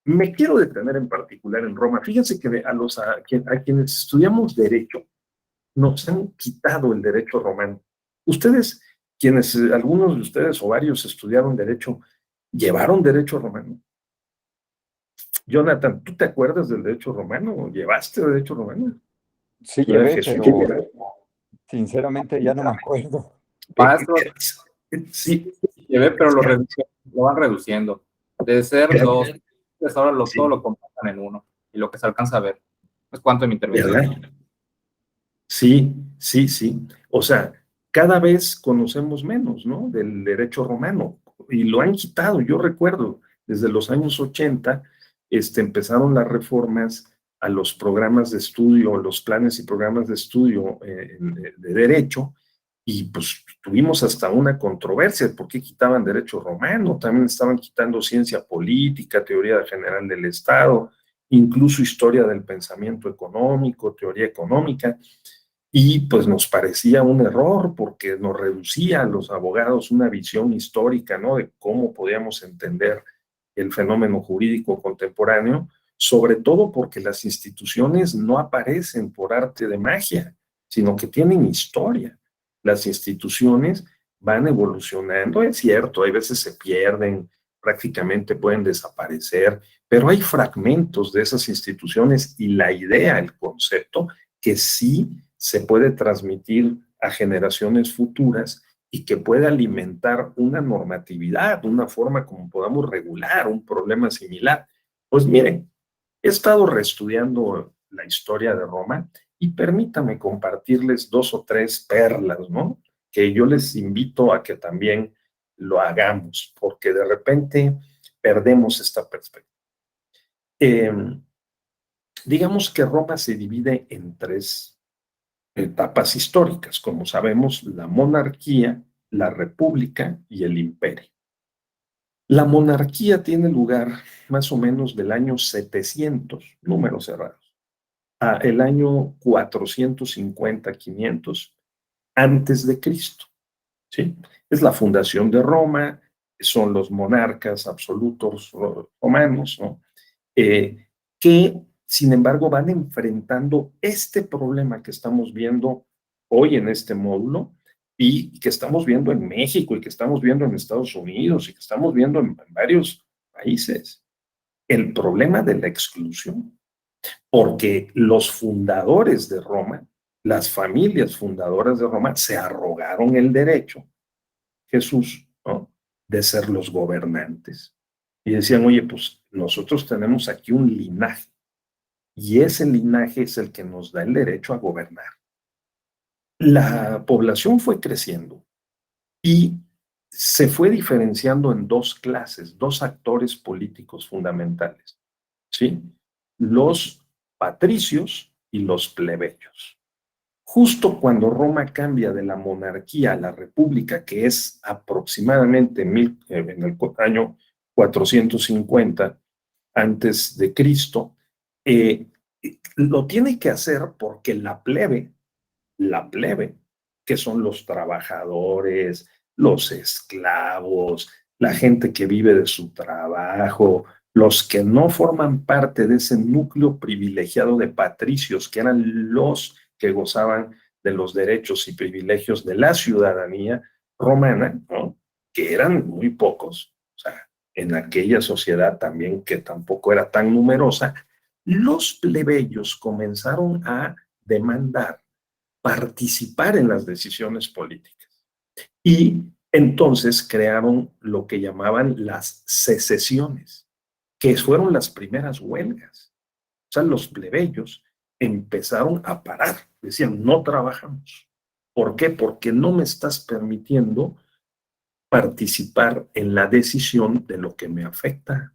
me quiero detener en particular en Roma. Fíjense que a quienes estudiamos derecho nos han quitado el derecho romano. Ustedes, algunos de ustedes o varios estudiaron derecho, ¿llevaron derecho romano? Jonathan, ¿tú te acuerdas del derecho romano? ¿Llevaste derecho romano? Sí, llevé, pero sinceramente ya no me acuerdo. Maestro, sí, llevé, pero lo van reduciendo. De ser dos, pues ahora todo lo compactan en uno. Y lo que se alcanza a ver. Es cuanto en mi intervención. ¿Verdad? Sí. O sea, cada vez conocemos menos, ¿no? Del derecho romano. Y lo han quitado. Yo recuerdo, desde los años 80, empezaron las reformas a los programas de estudio, los planes y programas de estudio de derecho, y pues tuvimos hasta una controversia de por qué quitaban derecho romano. También estaban quitando ciencia política, teoría general del Estado, incluso historia del pensamiento económico, teoría económica. Y pues nos parecía un error porque nos reducía a los abogados una visión histórica, ¿no? De cómo podíamos entender el fenómeno jurídico contemporáneo, sobre todo porque las instituciones no aparecen por arte de magia, sino que tienen historia. Las instituciones van evolucionando, es cierto, hay veces se pierden, prácticamente pueden desaparecer, pero hay fragmentos de esas instituciones y la idea, el concepto, que sí se puede transmitir a generaciones futuras y que puede alimentar una normatividad, una forma como podamos regular un problema similar. Pues miren, he estado reestudiando la historia de Roma y permítame compartirles 2 o 3 perlas, ¿no? Que yo les invito a que también lo hagamos, porque de repente perdemos esta perspectiva. Digamos que Roma se divide en 3 etapas históricas, como sabemos, la monarquía, la república y el imperio. La monarquía tiene lugar más o menos del año 700, números cerrados, a el año 450, 500 antes de Cristo, ¿sí? Es la fundación de Roma, son los monarcas absolutos romanos, ¿no? Que sin embargo van enfrentando este problema que estamos viendo hoy en este módulo y que estamos viendo en México y que estamos viendo en Estados Unidos y que estamos viendo en varios países. El problema de la exclusión, porque los fundadores de Roma, las familias fundadoras de Roma, se arrogaron el derecho, Jesús, ¿no?, de ser los gobernantes. Y decían, oye, pues nosotros tenemos aquí un linaje y ese linaje es el que nos da el derecho a gobernar. La población fue creciendo y se fue diferenciando en 2 clases, 2 actores políticos fundamentales, ¿sí? Los patricios y los plebeyos. Justo cuando Roma cambia de la monarquía a la república, que es aproximadamente en el año 450 antes de Cristo, lo tiene que hacer porque la plebe, que son los trabajadores, los esclavos, la gente que vive de su trabajo, los que no forman parte de ese núcleo privilegiado de patricios, que eran los que gozaban de los derechos y privilegios de la ciudadanía romana, ¿no? Que eran muy pocos, o sea, en aquella sociedad también que tampoco era tan numerosa, los plebeyos comenzaron a demandar participar en las decisiones políticas. Y entonces crearon lo que llamaban las secesiones, que fueron las primeras huelgas. O sea, los plebeyos empezaron a parar, decían, no trabajamos. ¿Por qué? Porque no me estás permitiendo participar en la decisión de lo que me afecta,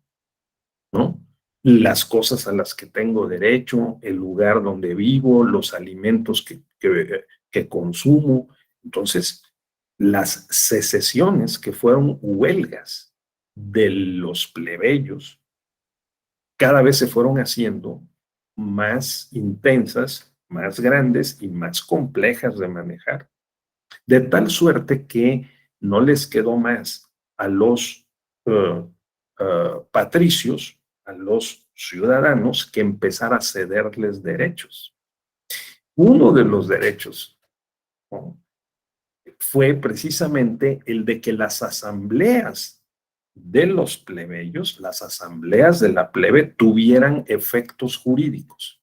¿no? Las cosas a las que tengo derecho, el lugar donde vivo, los alimentos que consumo. Entonces, las secesiones, que fueron huelgas de los plebeyos, cada vez se fueron haciendo más intensas, más grandes y más complejas de manejar. De tal suerte que no les quedó más a los patricios, a los ciudadanos, que empezar a cederles derechos. Uno de los derechos, ¿no?, fue precisamente el de que las asambleas de los plebeyos, las asambleas de la plebe, tuvieran efectos jurídicos.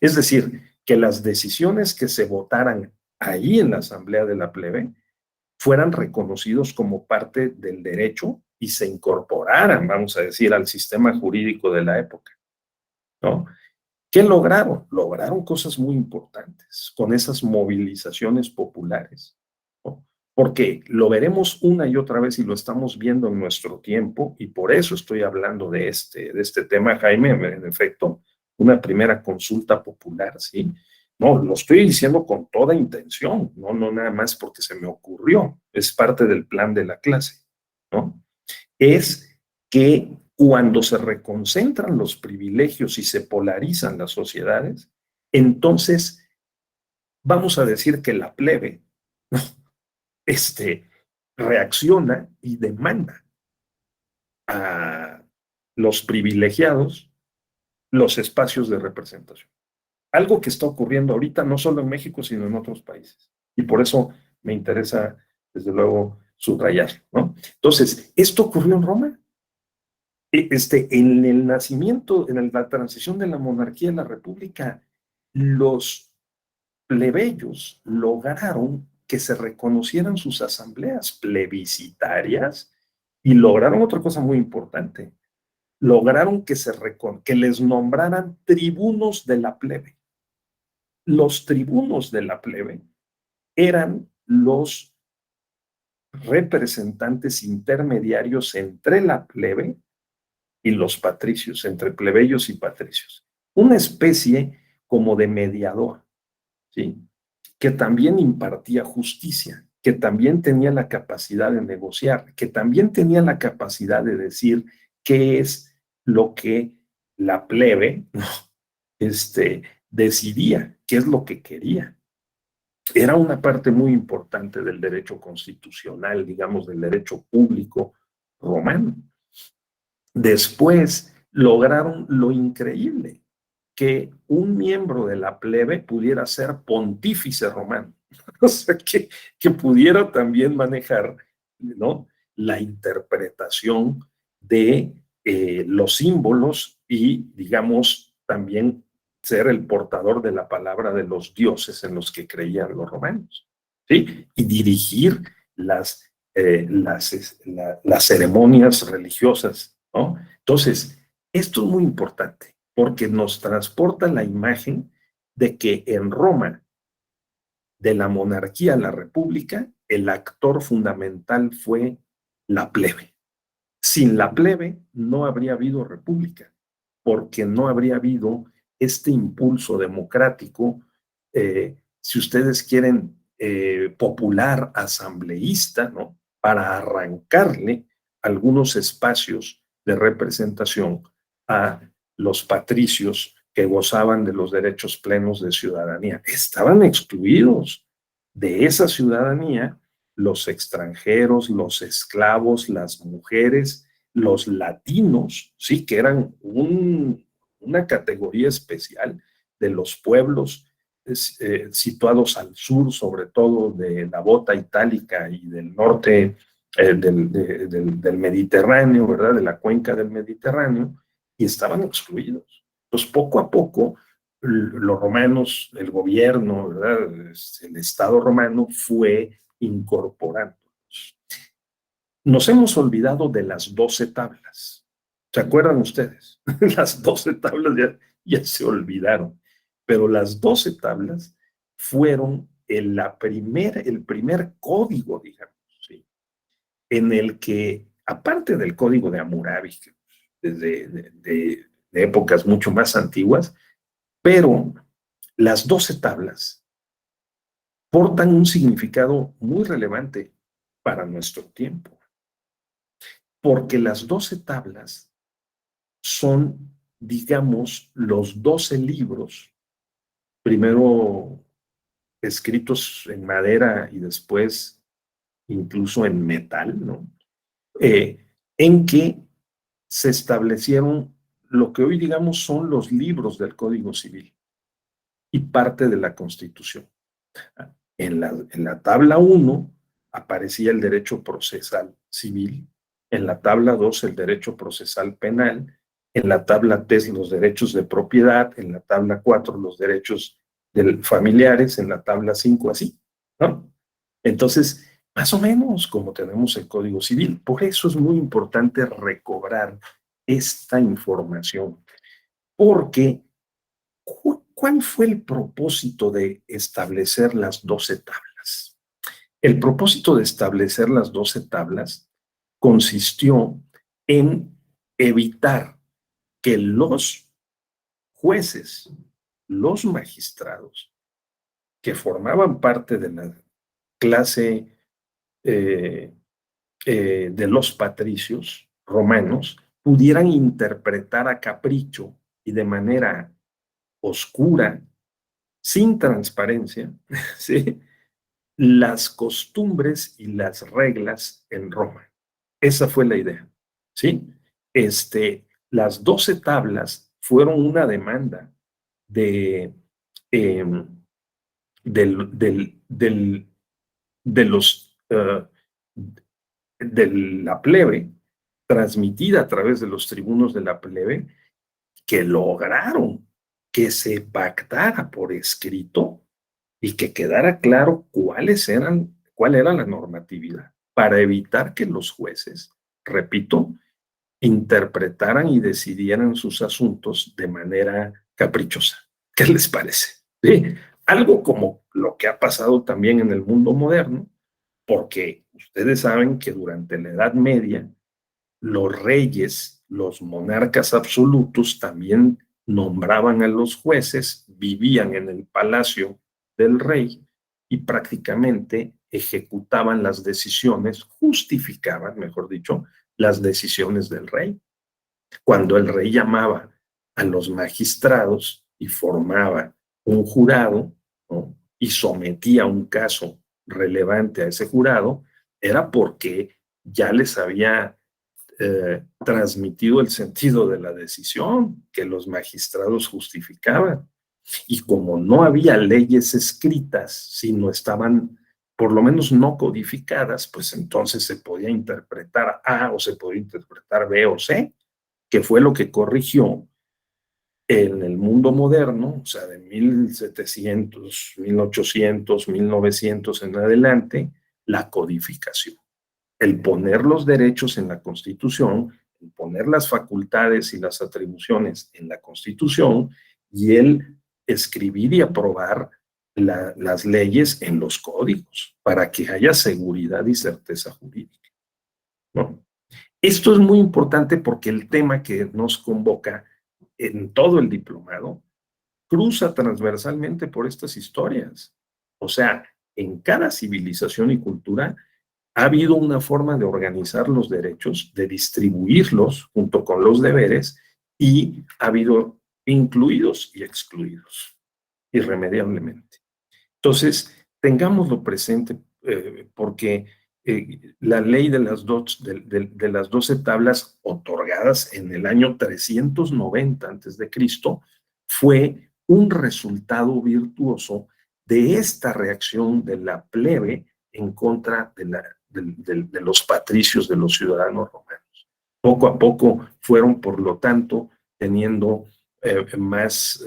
Es decir, que las decisiones que se votaran ahí en la asamblea de la plebe fueran reconocidos como parte del derecho y se incorporaran, vamos a decir, al sistema jurídico de la época, ¿no? ¿Qué lograron? Lograron cosas muy importantes con esas movilizaciones populares, ¿no? Porque lo veremos una y otra vez y lo estamos viendo en nuestro tiempo, y por eso estoy hablando de este tema, Jaime, en efecto, una primera consulta popular, ¿sí? No, lo estoy diciendo con toda intención, no nada más porque se me ocurrió, es parte del plan de la clase, ¿no? Es que cuando se reconcentran los privilegios y se polarizan las sociedades, entonces vamos a decir que la plebe, ¿no?, reacciona y demanda a los privilegiados los espacios de representación. Algo que está ocurriendo ahorita no solo en México, sino en otros países. Y por eso me interesa, desde luego, subrayar, ¿no? Entonces, esto ocurrió en Roma. En el nacimiento, en la transición de la monarquía a la república, los plebeyos lograron que se reconocieran sus asambleas plebiscitarias y lograron otra cosa muy importante. Lograron que les nombraran tribunos de la plebe. Los tribunos de la plebe eran los representantes intermediarios entre la plebe y los patricios, entre plebeyos y patricios. Una especie como de mediador, ¿sí?, que también impartía justicia, que también tenía la capacidad de negociar, que también tenía la capacidad de decir qué es lo que la plebe, ¿no?, decidía, qué es lo que quería. Era una parte muy importante del derecho constitucional, digamos, del derecho público romano. Después lograron lo increíble, que un miembro de la plebe pudiera ser pontífice romano, o sea, que pudiera también manejar, ¿no?, la interpretación de los símbolos y, digamos, también ser el portador de la palabra de los dioses en los que creían los romanos, ¿sí?, y dirigir las ceremonias religiosas, ¿no? Entonces, esto es muy importante porque nos transporta la imagen de que en Roma, de la monarquía a la república, el actor fundamental fue la plebe. Sin la plebe no habría habido república, porque no habría habido este impulso democrático, si ustedes quieren, popular, asambleísta, ¿no?, para arrancarle algunos espacios de representación a los patricios que gozaban de los derechos plenos de ciudadanía. Estaban excluidos de esa ciudadanía los extranjeros, los esclavos, las mujeres, los latinos, sí, que eran una categoría especial de los pueblos situados al sur, sobre todo de la bota itálica y del norte del Mediterráneo, ¿verdad? De la cuenca del Mediterráneo, y estaban excluidos. Entonces, poco a poco, los romanos, el gobierno, ¿verdad? El Estado romano fue incorporándolos. Nos hemos olvidado de las 12 tablas. ¿Se acuerdan ustedes? Las 12 tablas ya se olvidaron, pero las 12 tablas fueron el primer código, digamos, ¿sí? En el que, aparte del código de Hammurabi, desde de épocas mucho más antiguas, pero las 12 tablas portan un significado muy relevante para nuestro tiempo, porque las 12 tablas son, digamos, los 12 libros, primero escritos en madera y después incluso en metal, ¿no? En que se establecieron lo que hoy, digamos, son los libros del Código Civil y parte de la Constitución. En la tabla 1 aparecía el derecho procesal civil, en la tabla 2 el derecho procesal penal, en la tabla 3 los derechos de propiedad, en la tabla 4 los derechos familiares, en la tabla 5 así, ¿no? Entonces, más o menos como tenemos el Código Civil. Por eso es muy importante recobrar esta información, porque ¿cuál fue el propósito de establecer las 12 tablas? El propósito de establecer las 12 tablas consistió en evitar que los jueces, los magistrados, que formaban parte de la clase de los patricios romanos, pudieran interpretar a capricho y de manera oscura, sin transparencia, ¿sí?, las costumbres y las reglas en Roma. Esa fue la idea, ¿sí? Las 12 tablas fueron una demanda de, eh, de los de la plebe, transmitida a través de los tribunos de la plebe, que lograron que se pactara por escrito y que quedara claro cuál era la normatividad, para evitar que los jueces, repito, interpretaran y decidieran sus asuntos de manera caprichosa. ¿Qué les parece? ¿Sí? Algo como lo que ha pasado también en el mundo moderno, porque ustedes saben que durante la Edad Media los reyes, los monarcas absolutos también nombraban a los jueces, vivían en el palacio del rey y prácticamente ejecutaban las decisiones, justificaban, mejor dicho, las decisiones del rey. Cuando el rey llamaba a los magistrados y formaba un jurado, ¿no?, y sometía un caso relevante a ese jurado, era porque ya les había transmitido el sentido de la decisión que los magistrados justificaban. Y como no había leyes escritas, sino estaban por lo menos no codificadas, pues entonces se podía interpretar A o se podía interpretar B o C, que fue lo que corrigió en el mundo moderno, o sea, de 1700, 1800, 1900 en adelante, la codificación. El poner los derechos en la Constitución, el poner las facultades y las atribuciones en la Constitución y el escribir y aprobar las leyes en los códigos para que haya seguridad y certeza jurídica, ¿no? Esto es muy importante porque el tema que nos convoca en todo el diplomado cruza transversalmente por estas historias. O sea, en cada civilización y cultura ha habido una forma de organizar los derechos, de distribuirlos junto con los deberes, y ha habido incluidos y excluidos, irremediablemente. Entonces, tengámoslo presente, porque la ley de las 12 tablas otorgadas en el año 390 a.C. fue un resultado virtuoso de esta reacción de la plebe en contra de los patricios, de los ciudadanos romanos. Poco a poco fueron, por lo tanto, teniendo más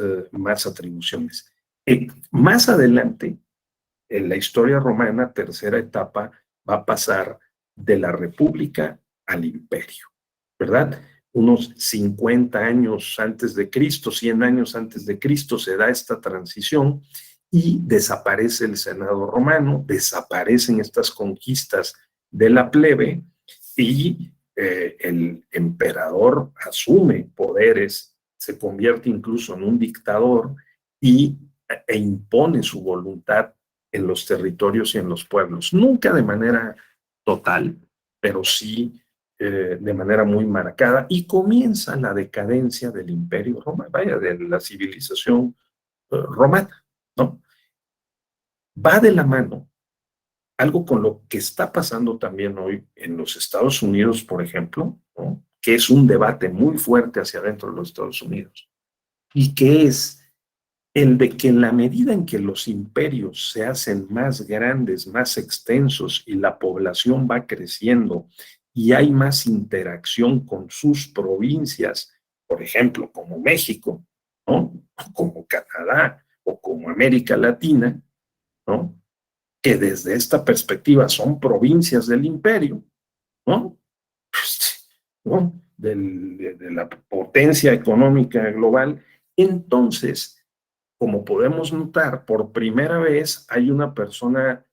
atribuciones. Más adelante, en la historia romana, tercera etapa, va a pasar de la república al imperio, ¿verdad? Unos 50 años antes de Cristo, 100 años antes de Cristo, se da esta transición y desaparece el Senado romano, desaparecen estas conquistas de la plebe, y el emperador asume poderes, se convierte incluso en un dictador e impone su voluntad en los territorios y en los pueblos. Nunca de manera total, pero sí de manera muy marcada, y comienza la decadencia del imperio romano, vaya, de la civilización romana, ¿no? Va de la mano algo con lo que está pasando también hoy en los Estados Unidos, por ejemplo, ¿no? Que es un debate muy fuerte hacia adentro de los Estados Unidos, y que es el de que en la medida en que los imperios se hacen más grandes, más extensos, y la población va creciendo y hay más interacción con sus provincias, por ejemplo, como México, ¿no? Como Canadá o como América Latina, ¿no? Que desde esta perspectiva son provincias del imperio, ¿no? ¿No? De la potencia económica global. Entonces, como podemos notar, por primera vez hay una persona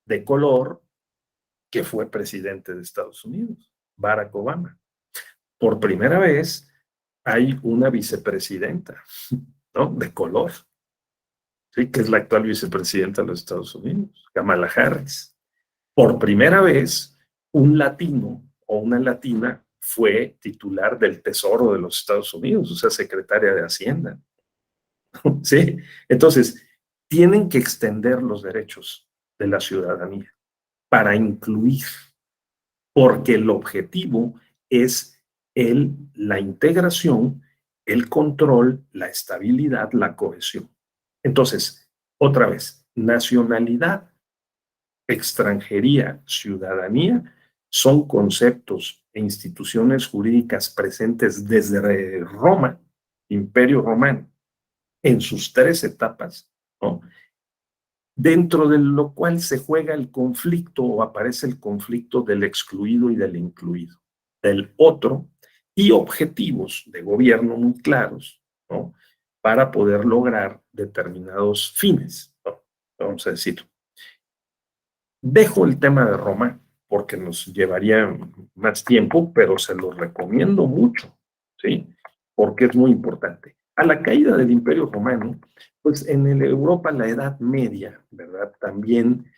de color que fue presidente de Estados Unidos, Barack Obama. Por primera vez hay una vicepresidenta, ¿no? De color, ¿sí? Que es la actual vicepresidenta de los Estados Unidos, Kamala Harris. Por primera vez, un latino o una latina fue titular del Tesoro de los Estados Unidos, o sea, secretaria de Hacienda. ¿Sí? Entonces, tienen que extender los derechos de la ciudadanía para incluir, porque el objetivo es la integración, el control, la estabilidad, la cohesión. Entonces, otra vez, nacionalidad, extranjería, ciudadanía son conceptos e instituciones jurídicas presentes desde Roma, Imperio Romano, en sus 3 etapas, ¿no? Dentro de lo cual se juega el conflicto, o aparece el conflicto del excluido y del incluido, del otro, y objetivos de gobierno muy claros, ¿no? Para poder lograr determinados fines, ¿no? Vamos a decir. Dejo el tema de Roma porque nos llevaría más tiempo, pero se lo recomiendo mucho, ¿sí? Porque es muy importante. A la caída del Imperio Romano, pues en Europa, la Edad Media, ¿verdad? También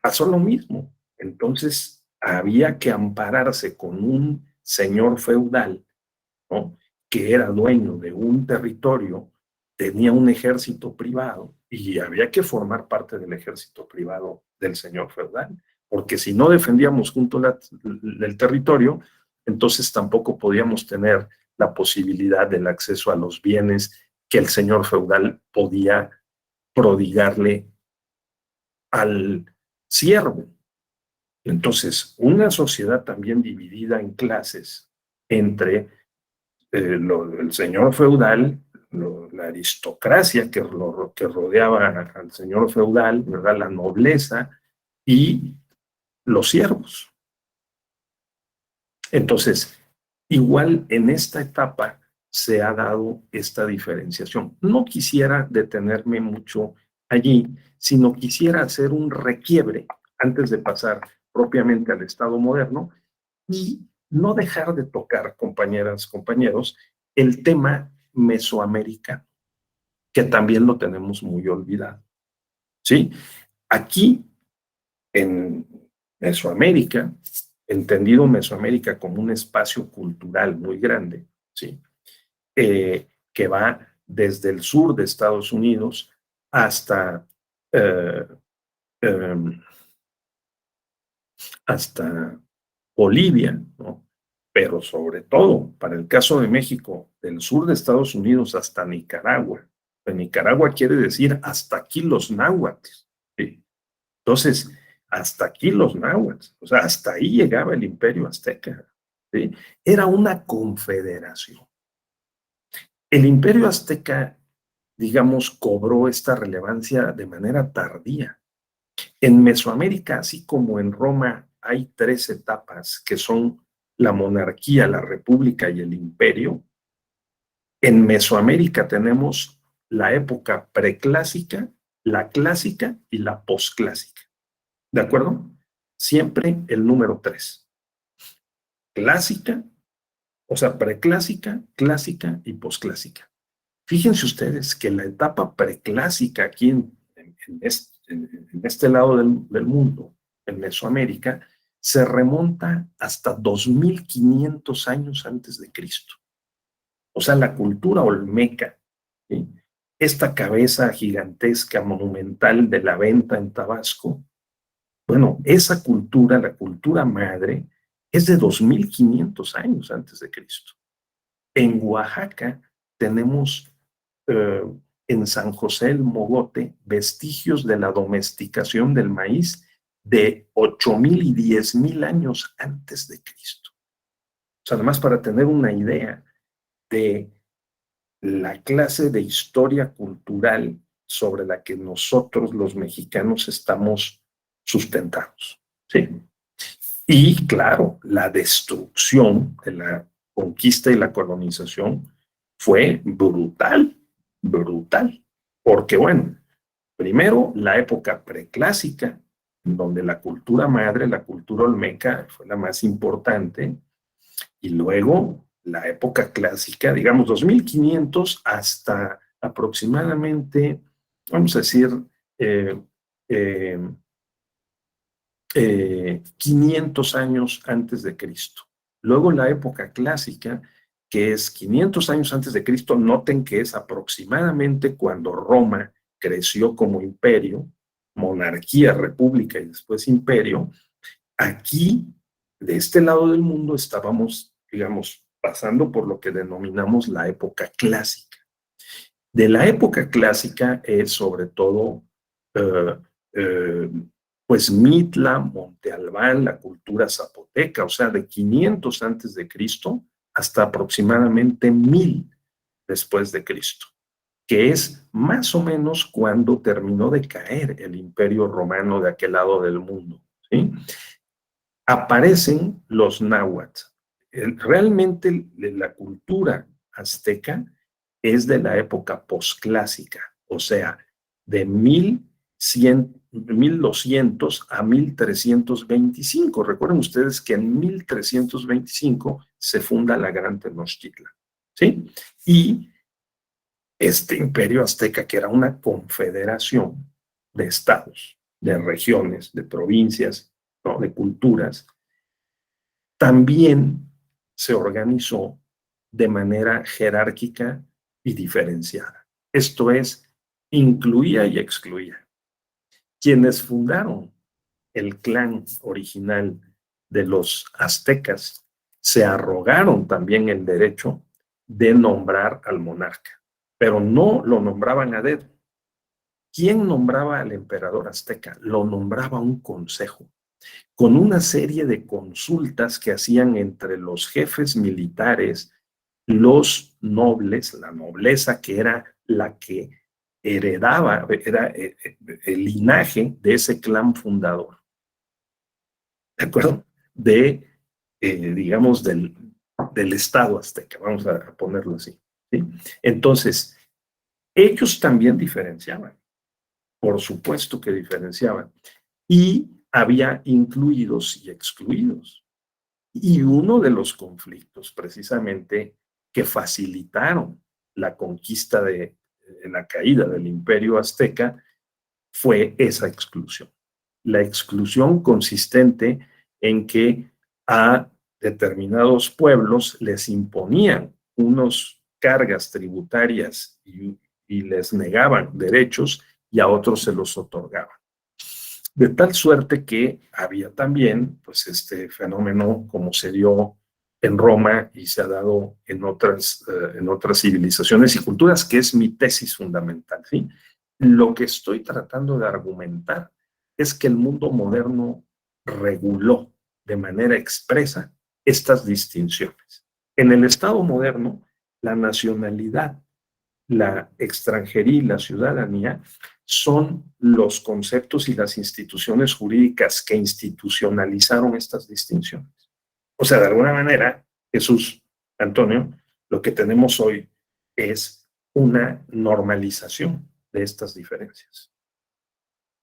pasó lo mismo. Entonces había que ampararse con un señor feudal, ¿no? Que era dueño de un territorio, tenía un ejército privado, y había que formar parte del ejército privado del señor feudal, porque si no defendíamos junto el territorio, entonces tampoco podíamos tener la posibilidad del acceso a los bienes que el señor feudal podía prodigarle al siervo. Entonces, una sociedad también dividida en clases entre el señor feudal, la aristocracia que rodeaba al señor feudal, ¿verdad? La nobleza y los siervos. Entonces, igual en esta etapa se ha dado esta diferenciación. No quisiera detenerme mucho allí, sino quisiera hacer un requiebre antes de pasar propiamente al Estado moderno, y no dejar de tocar, compañeras, compañeros, el tema mesoamericano, que también lo tenemos muy olvidado, ¿sí? Aquí, en Mesoamérica, entendido Mesoamérica como un espacio cultural muy grande, ¿sí? Que va desde el sur de Estados Unidos hasta, eh, eh, hasta Bolivia, ¿no? Pero sobre todo, para el caso de México, del sur de Estados Unidos hasta Nicaragua. De Nicaragua quiere decir hasta aquí los náhuatl, ¿sí? Entonces, hasta aquí los náhuatl, o sea, hasta ahí llegaba el imperio azteca, ¿sí? Era una confederación. El imperio azteca, digamos, cobró esta relevancia de manera tardía. En Mesoamérica, así como en Roma, hay 3 etapas que son la monarquía, la república y el imperio. En Mesoamérica tenemos la época preclásica, la clásica y la posclásica. ¿De acuerdo? Siempre el número 3. Clásica, o sea, preclásica, clásica y posclásica. Fíjense ustedes que la etapa preclásica aquí en este lado del mundo, en Mesoamérica, se remonta hasta 2500 años antes de Cristo. O sea, la cultura olmeca, ¿sí? Esta cabeza gigantesca, monumental de la Venta en Tabasco, bueno, esa cultura, la cultura madre, es de 2500 años antes de Cristo. En Oaxaca tenemos en San José el Mogote vestigios de la domesticación del maíz de 8000 y 10000 años antes de Cristo. O sea, además para tener una idea de la clase de historia cultural sobre la que nosotros los mexicanos estamos sustentados. ¿Sí? Y claro, la destrucción de la conquista y la colonización fue brutal, brutal. Porque bueno, primero la época preclásica, donde la cultura madre, la cultura olmeca, fue la más importante, y luego la época clásica, digamos 2500 hasta aproximadamente, vamos a decir, eh, eh, 500 años antes de Cristo. Luego la época clásica, que es 500 años antes de Cristo, noten que es aproximadamente cuando Roma creció como imperio, monarquía, república y después imperio. Aquí, de este lado del mundo, estábamos, digamos, pasando por lo que denominamos la época clásica. De la época clásica es sobre todo eh, eh, pues Mitla, Monte Albán, la cultura zapoteca, o sea, de 500 antes de Cristo hasta aproximadamente 1000 después de Cristo, que es más o menos cuando terminó de caer el imperio romano de aquel lado del mundo, ¿sí? Aparecen los náhuatl. Realmente la cultura azteca es de la época posclásica, o sea, de 1200 a 1325. Recuerden ustedes que en 1325 se funda la Gran Tenochtitlan, ¿sí? Y este imperio azteca, que era una confederación de estados, de regiones, de provincias, ¿no?, de culturas, también se organizó de manera jerárquica y diferenciada. Esto es, incluía y excluía. Quienes fundaron el clan original de los aztecas se arrogaron también el derecho de nombrar al monarca, pero no lo nombraban a dedo. ¿Quién nombraba al emperador azteca? Lo nombraba un consejo, con una serie de consultas que hacían entre los jefes militares, los nobles, la nobleza, que era la que heredaba, era el linaje de ese clan fundador, ¿de acuerdo? Digamos, del Estado azteca, vamos a ponerlo así, ¿sí? Entonces, ellos también diferenciaban, por supuesto que diferenciaban, y había incluidos y excluidos. Y uno de los conflictos, precisamente, que facilitaron la conquista la caída del imperio azteca, fue esa exclusión. la exclusión consistente en que a determinados pueblos les imponían unas cargas tributarias y les negaban derechos y a otros se los otorgaban. De tal suerte que había también pues, este fenómeno como se dio en Roma y se ha dado en otras civilizaciones y culturas, que es mi tesis fundamental, ¿sí? Lo que estoy tratando de argumentar es que el mundo moderno reguló de manera expresa estas distinciones. En el Estado moderno, la nacionalidad, la extranjería y la ciudadanía son los conceptos y las instituciones jurídicas que institucionalizaron estas distinciones. O sea, de alguna manera, Jesús, Antonio, lo que tenemos hoy es una normalización de estas diferencias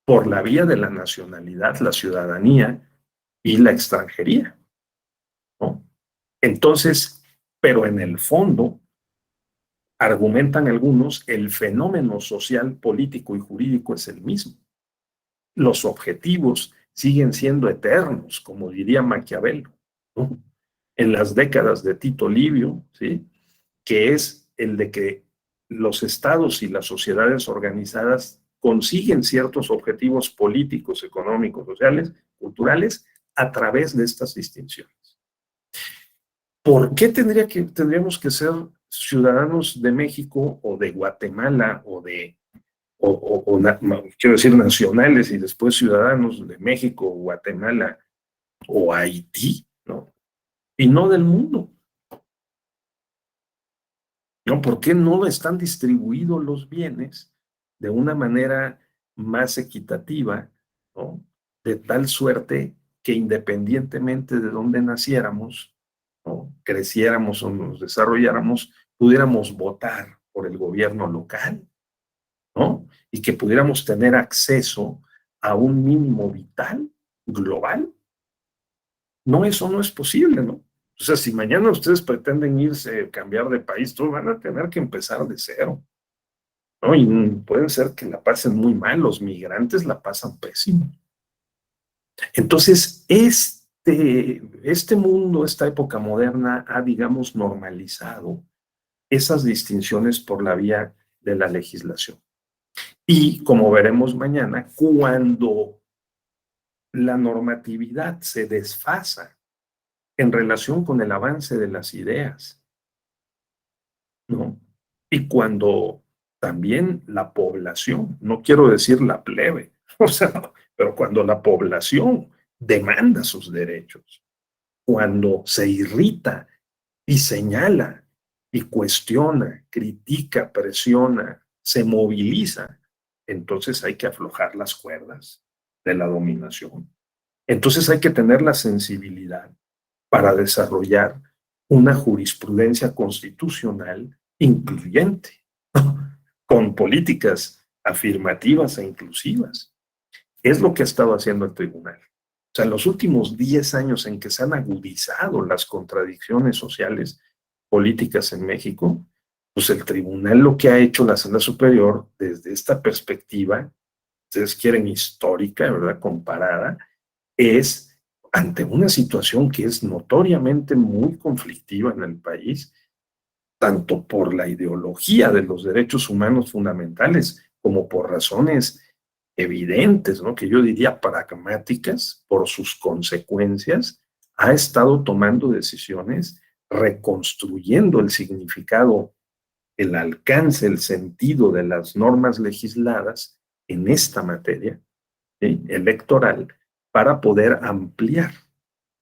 por la vía de la nacionalidad, la ciudadanía y la extranjería, ¿no? Entonces, pero en el fondo, argumentan algunos, el fenómeno social, político y jurídico es el mismo. Los objetivos siguen siendo eternos, como diría Maquiavelo, ¿no? En las décadas de Tito Livio, ¿sí? Que es el de que los estados y las sociedades organizadas consiguen ciertos objetivos políticos, económicos, sociales, culturales, a través de estas distinciones. ¿Por qué tendríamos que ser ciudadanos de México o de Guatemala quiero decir nacionales y después ciudadanos de México, Guatemala o Haití, ¿no? Y no del mundo. ¿No? ¿Por qué no están distribuidos los bienes de una manera más equitativa, ¿no? De tal suerte que independientemente de dónde naciéramos, ¿no? Creciéramos o nos desarrolláramos, pudiéramos votar por el gobierno local, ¿no? Y que pudiéramos tener acceso a un mínimo vital global? No, eso no es posible, ¿no? O sea, si mañana ustedes pretenden irse, cambiar de país, todos van a tener que empezar de cero, ¿no? Y pueden ser que la pasen muy mal, los migrantes la pasan pésimo. Entonces, este mundo, esta época moderna ha, digamos, normalizado esas distinciones por la vía de la legislación. Y como veremos mañana, cuando la normatividad se desfasa en relación con el avance de las ideas, ¿no? Y cuando también la población, no quiero decir la plebe, o sea, pero cuando la población demanda sus derechos, cuando se irrita y señala y cuestiona, critica, presiona, se moviliza, entonces hay que aflojar las cuerdas de la dominación. Entonces hay que tener la sensibilidad para desarrollar una jurisprudencia constitucional incluyente, con políticas afirmativas e inclusivas. Es lo que ha estado haciendo el tribunal. O sea, en los últimos 10 años en que se han agudizado las contradicciones sociales políticas en México, pues el tribunal lo que ha hecho la Sala Superior desde esta perspectiva, ustedes quieren histórica, ¿verdad? Comparada, es ante una situación que es notoriamente muy conflictiva en el país, tanto por la ideología de los derechos humanos fundamentales como por razones evidentes, ¿no? Que yo diría pragmáticas, por sus consecuencias, ha estado tomando decisiones reconstruyendo el significado, el alcance, el sentido de las normas legisladas en esta materia, ¿sí? Electoral, para poder ampliar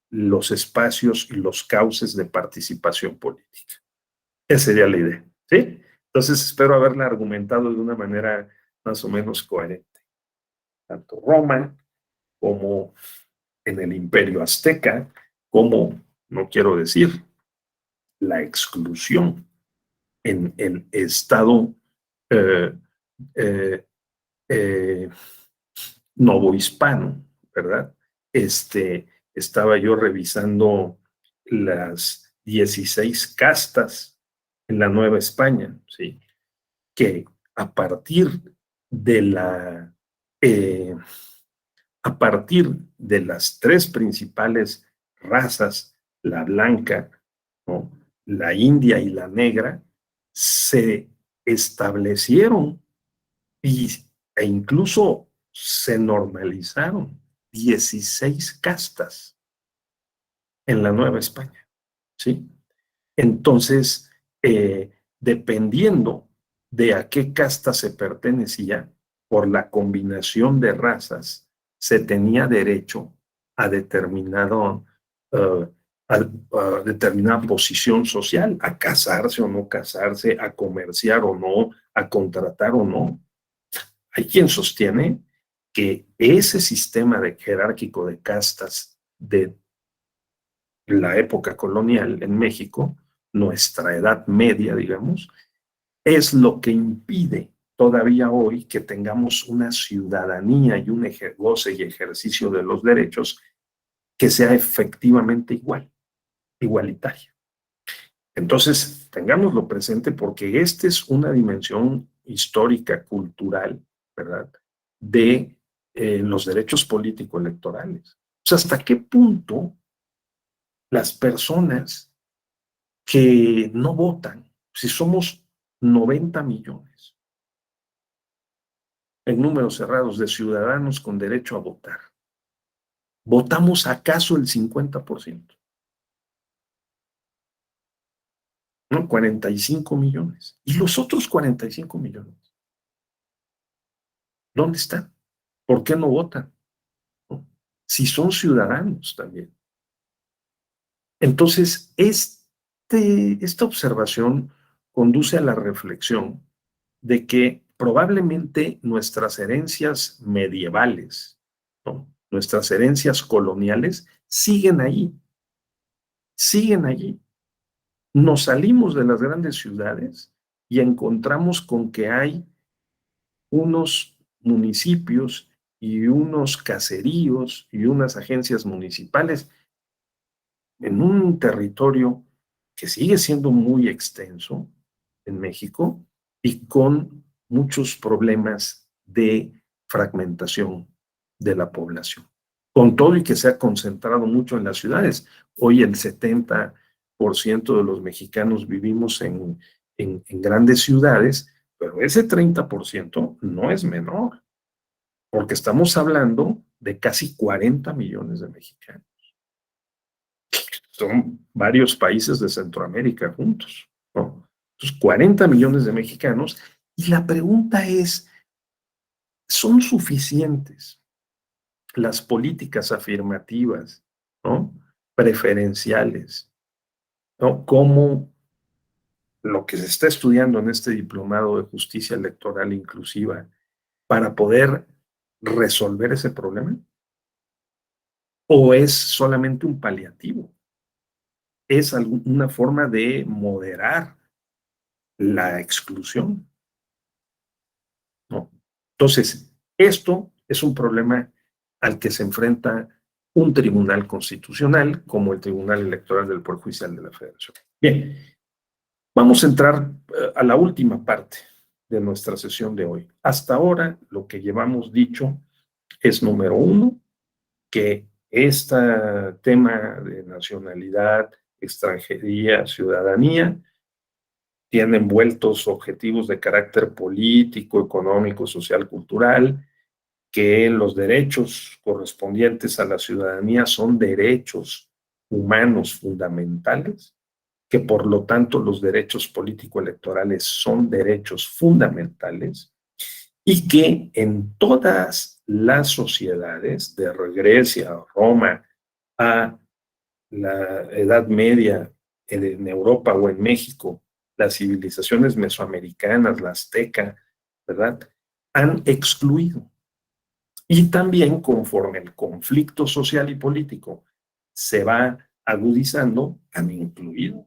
los espacios y los cauces de participación política. Esa sería la idea, ¿sí? Entonces espero haberla argumentado de una manera más o menos coherente. Tanto Roma como en el Imperio Azteca, como, no quiero decir, la exclusión en el Estado eh, eh, eh, novohispano, ¿verdad? Estaba yo revisando las 16 castas en la Nueva España, ¿sí? Que a partir de la a partir de las tres principales razas, la blanca, ¿no?, la india y la negra, se establecieron e incluso se normalizaron 16 castas en la Nueva España, ¿sí? Entonces, dependiendo de a qué casta se pertenecía, por la combinación de razas, se tenía derecho a determinada posición social, a casarse o no casarse, a comerciar o no, a contratar o no. Hay quien sostiene que ese sistema jerárquico de castas de la época colonial en México, nuestra Edad Media, digamos, es lo que impide todavía hoy que tengamos una ciudadanía y un goce y ejercicio de los derechos que sea efectivamente igualitaria. Entonces, tengámoslo presente porque esta es una dimensión histórica, cultural, ¿verdad?, de los derechos político-electorales. O sea, ¿hasta qué punto las personas que no votan, si somos 90 millones en números cerrados de ciudadanos con derecho a votar, votamos acaso el 50%? ¿No? 45 millones. ¿Y los otros 45 millones? ¿Dónde están? ¿Por qué no votan? ¿No? Si son ciudadanos también. Entonces, esta observación conduce a la reflexión de que probablemente nuestras herencias medievales, ¿no?, nuestras herencias coloniales, siguen allí. Nos salimos de las grandes ciudades y encontramos con que hay unos municipios y unos caseríos y unas agencias municipales en un territorio que sigue siendo muy extenso en México y con muchos problemas de fragmentación de la población. Con todo y que se ha concentrado mucho en las ciudades. Hoy el 70% de los mexicanos vivimos en grandes ciudades, pero ese 30% no es menor, porque estamos hablando de casi 40 millones de mexicanos. Son varios países de Centroamérica juntos, ¿no? Entonces, 40 millones de mexicanos. Y la pregunta es, ¿son suficientes las políticas afirmativas, ¿no?, preferenciales, ¿no?, como lo que se está estudiando en este diplomado de justicia electoral inclusiva para poder resolver ese problema? ¿O es solamente un paliativo? ¿Es una forma de moderar la exclusión? ¿No? Entonces, esto es un problema al que se enfrenta un tribunal constitucional como el Tribunal Electoral del Poder Judicial de la Federación. Bien, vamos a entrar a la última parte de nuestra sesión de hoy. Hasta ahora, lo que llevamos dicho es, número uno, que este tema de nacionalidad, extranjería, ciudadanía, tiene envueltos objetivos de carácter político, económico, social, cultural, que los derechos correspondientes a la ciudadanía son derechos humanos fundamentales, que por lo tanto los derechos político-electorales son derechos fundamentales, y que en todas las sociedades, de Grecia, Roma, a la Edad Media, en Europa o en México, las civilizaciones mesoamericanas, la azteca, ¿verdad?, han excluido. Y también conforme el conflicto social y político se va agudizando, han incluido.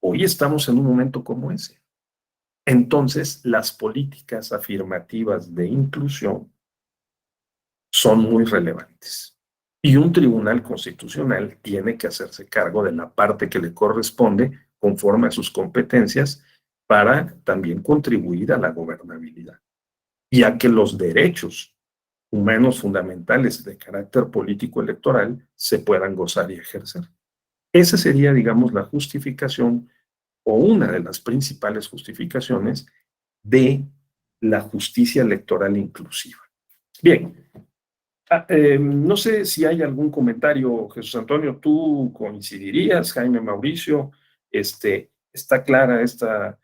Hoy estamos en un momento como ese. Entonces, las políticas afirmativas de inclusión son muy relevantes. Y un tribunal constitucional tiene que hacerse cargo de la parte que le corresponde conforme a sus competencias para también contribuir a la gobernabilidad y a que los derechos humanos fundamentales de carácter político electoral se puedan gozar y ejercer. Esa sería, digamos, la justificación o una de las principales justificaciones de la justicia electoral inclusiva. Bien, no sé si hay algún comentario, Jesús Antonio, tú coincidirías, Jaime, Mauricio, está clara esta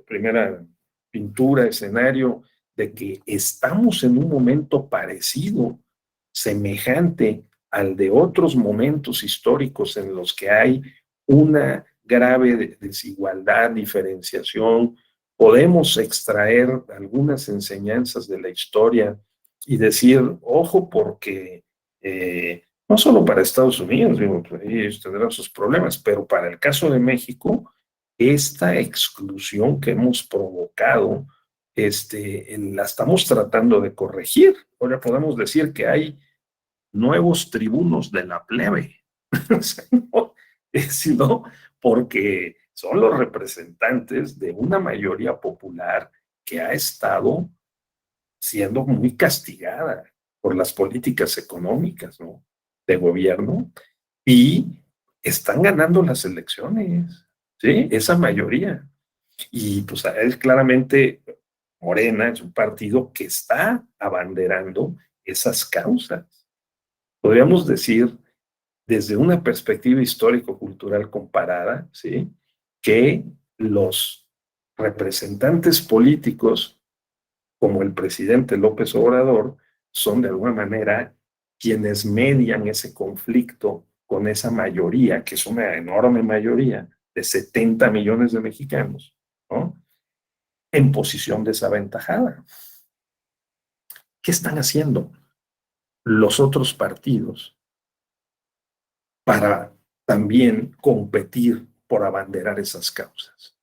primera pintura, escenario, de que estamos en un momento parecido, semejante al de otros momentos históricos en los que hay una grave desigualdad, diferenciación. Podemos extraer algunas enseñanzas de la historia y decir, ojo, porque no solo para Estados Unidos, digo, ellos tendrán sus problemas, pero para el caso de México, esta exclusión que hemos provocado, la estamos tratando de corregir. Ahora podemos decir que hay nuevos tribunos de la plebe, sino porque son los representantes de una mayoría popular que ha estado siendo muy castigada por las políticas económicas, ¿no?, de gobierno, y están ganando las elecciones, ¿sí? Esa mayoría. Y pues es claramente Morena, es un partido que está abanderando esas causas. Podríamos decir, desde una perspectiva histórico-cultural comparada, ¿sí?, que los representantes políticos, como el presidente López Obrador, son de alguna manera quienes median ese conflicto con esa mayoría, que es una enorme mayoría de 70 millones de mexicanos, ¿no?, en posición desaventajada. ¿Qué están haciendo los otros partidos para también competir por abanderar esas causas,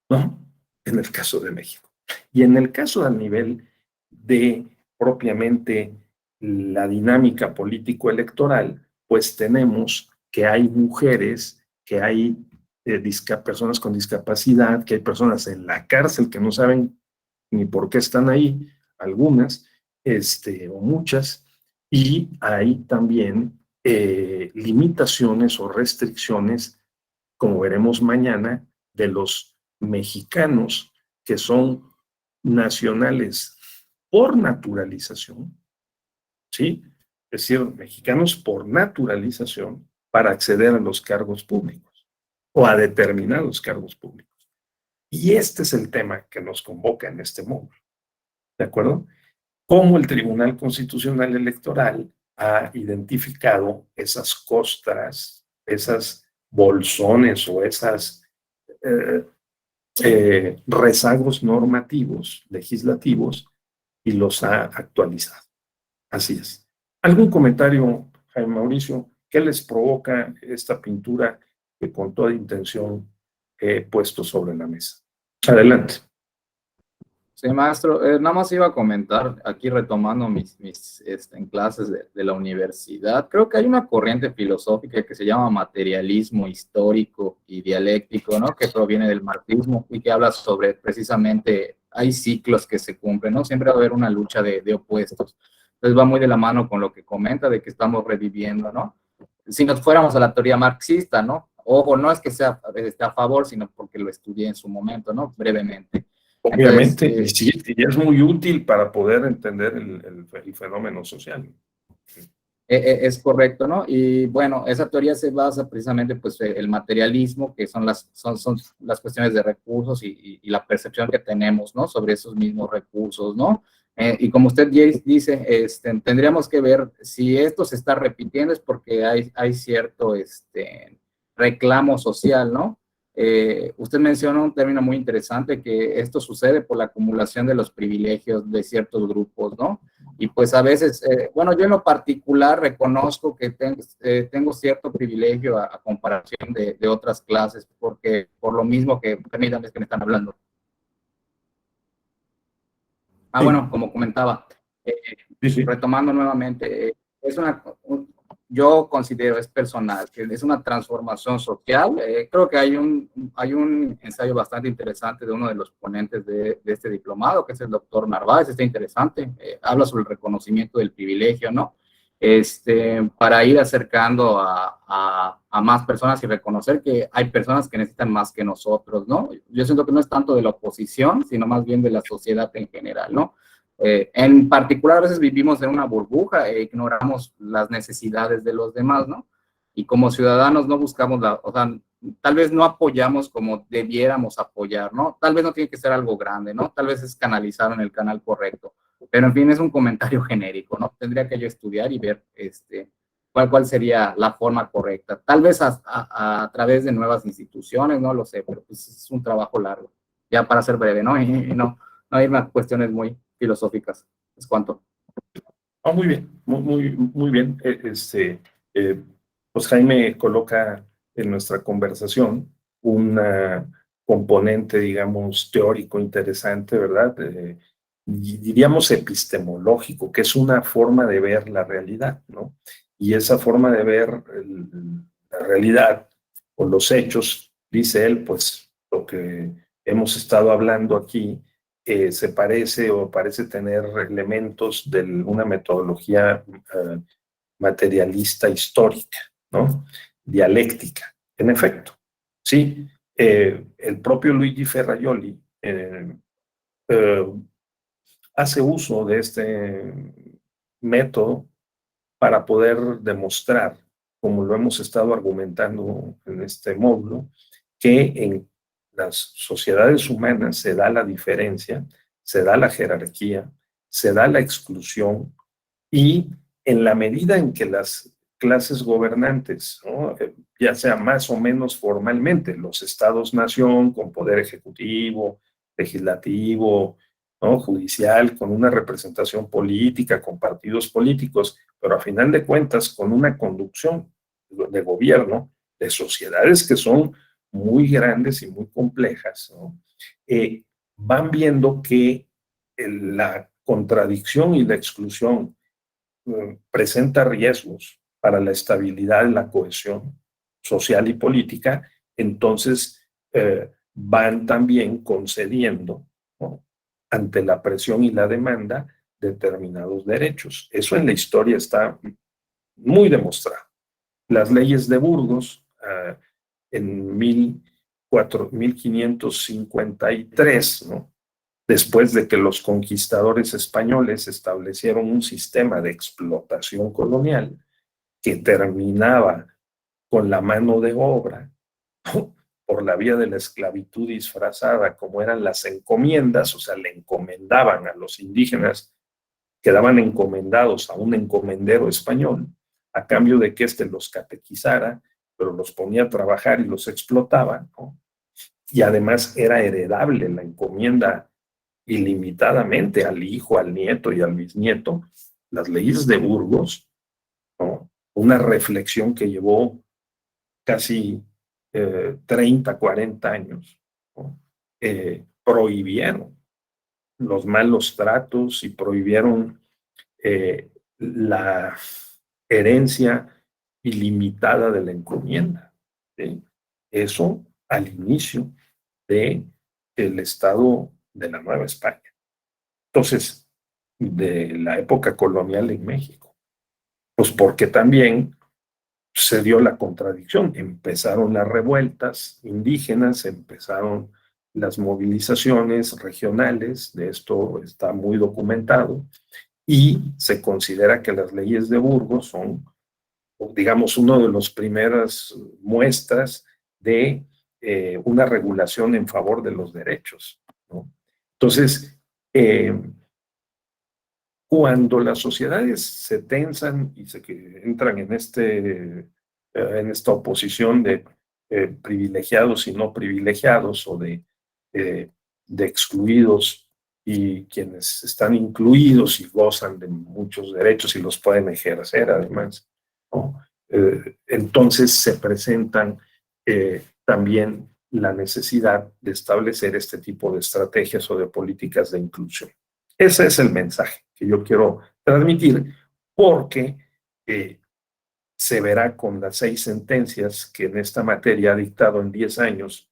¿no?, en el caso de México? Y en el caso al nivel de propiamente la dinámica político-electoral, pues tenemos que hay mujeres, que hay personas con discapacidad, que hay personas en la cárcel que no saben ni por qué están ahí, algunas, o muchas, y hay también limitaciones o restricciones, como veremos mañana, de los mexicanos que son nacionales por naturalización, ¿sí? Es decir, mexicanos por naturalización para acceder a los cargos públicos o a determinados cargos públicos. Y este es el tema que nos convoca en este módulo, ¿de acuerdo? Cómo el Tribunal Constitucional Electoral ha identificado esas costras, esas bolsones o esas rezagos normativos, legislativos, y los ha actualizado. Así es. ¿Algún comentario, Jaime Mauricio? ¿Qué les provoca esta pintura que con toda intención he puesto sobre la mesa? Adelante. Sí, maestro, nada más iba a comentar, aquí retomando mis en clases de la universidad, creo que hay una corriente filosófica que se llama materialismo histórico y dialéctico, ¿no?, que proviene del marxismo y que habla sobre precisamente, hay ciclos que se cumplen, ¿no? Siempre va a haber una lucha de opuestos. Entonces va muy de la mano con lo que comenta de que estamos reviviendo, ¿no? Si nos fuéramos a la teoría marxista, ¿no? Ojo, no es que sea a favor, sino porque lo estudié en su momento, ¿no?, brevemente. Obviamente, Entonces, y sí, y es muy útil para poder entender el fenómeno social. es correcto, ¿no? Y bueno, esa teoría se basa precisamente, pues, el materialismo, que son las cuestiones de recursos y la percepción que tenemos, ¿no?, sobre esos mismos recursos, ¿no? Y como usted dice, tendríamos que ver si esto se está repitiendo, es porque hay cierto reclamo social, ¿no? Usted menciona un término muy interesante, que esto sucede por la acumulación de los privilegios de ciertos grupos, ¿no? Y pues a veces, bueno, yo en lo particular reconozco que tengo cierto privilegio a comparación de otras clases, porque por lo mismo que, permítanme, que me están hablando. Sí. Bueno, como comentaba, Sí, sí. retomando nuevamente, yo considero es personal, que es una transformación social. Creo que hay un ensayo bastante interesante de uno de los ponentes de este diplomado, que es el doctor Narváez, está interesante, habla sobre el reconocimiento del privilegio, ¿no? Para ir acercando a más personas y reconocer que hay personas que necesitan más que nosotros, ¿no? Yo siento que no es tanto de la oposición, sino más bien de la sociedad en general, ¿no? En particular, a veces vivimos en una burbuja e ignoramos las necesidades de los demás, ¿no? Y como ciudadanos no buscamos o sea, tal vez no apoyamos como debiéramos apoyar, ¿no? Tal vez no tiene que ser algo grande, ¿no? Tal vez es canalizar en el canal correcto. Pero en fin, es un comentario genérico, ¿no? Tendría que yo estudiar y ver cuál sería la forma correcta. Tal vez a través de nuevas instituciones, no lo sé, pero pues es un trabajo largo. Ya para ser breve, ¿no? Y no irme a cuestiones muy filosóficas. ¿Es cuánto? Oh, muy bien, muy bien. Pues Jaime coloca en nuestra conversación un componente, digamos, teórico interesante, ¿verdad? Y diríamos epistemológico, que es una forma de ver la realidad, ¿no? Y esa forma de ver la realidad o los hechos, dice él, pues lo que hemos estado hablando aquí, se parece o parece tener elementos de una metodología materialista histórica, ¿no? Dialéctica, en efecto. Sí, el propio Luigi Ferrajoli hace uso de este método para poder demostrar, como lo hemos estado argumentando en este módulo, que en las sociedades humanas se da la diferencia, se da la jerarquía, se da la exclusión y en la medida en que las clases gobernantes, ¿no? Ya sea más o menos formalmente, los estados-nación con poder ejecutivo, legislativo, ¿no? Judicial, con una representación política, con partidos políticos, pero a final de cuentas con una conducción de gobierno, de sociedades que son muy grandes y muy complejas, ¿no? Van viendo que la contradicción y la exclusión presenta riesgos para la estabilidad y la cohesión social y política, entonces van también concediendo, ¿no? Ante la presión y la demanda determinados derechos. Eso en la historia está muy demostrado. Las leyes de Burgos en 1553, ¿no? Después de que los conquistadores españoles establecieron un sistema de explotación colonial que terminaba con la mano de obra, ¿no? Por la vía de la esclavitud disfrazada, como eran las encomiendas, o sea, le encomendaban a los indígenas, quedaban encomendados a un encomendero español, a cambio de que éste los catequizara, pero los ponía a trabajar y los explotaba, ¿no? Y además era heredable la encomienda ilimitadamente al hijo, al nieto y al bisnieto. Las leyes de Burgos, ¿no? Una reflexión que llevó casi 30, 40 años, ¿no? Prohibieron los malos tratos y prohibieron la herencia ilimitada de la encomienda, ¿sí? Eso al inicio del Estado de la Nueva España. Entonces, de la época colonial en México, pues porque también se dio la contradicción. Empezaron las revueltas indígenas, empezaron las movilizaciones regionales, de esto está muy documentado, y se considera que las leyes de Burgos son, digamos, una de las primeras muestras de una regulación en favor de los derechos, ¿no? Entonces, cuando las sociedades se tensan y que entran en esta oposición de privilegiados y no privilegiados, o de excluidos y quienes están incluidos y gozan de muchos derechos y los pueden ejercer además, ¿no? Entonces se presentan también la necesidad de establecer este tipo de estrategias o de políticas de inclusión. Ese es el mensaje que yo quiero transmitir, porque se verá con las 6 sentencias que en esta materia ha dictado en 10 años,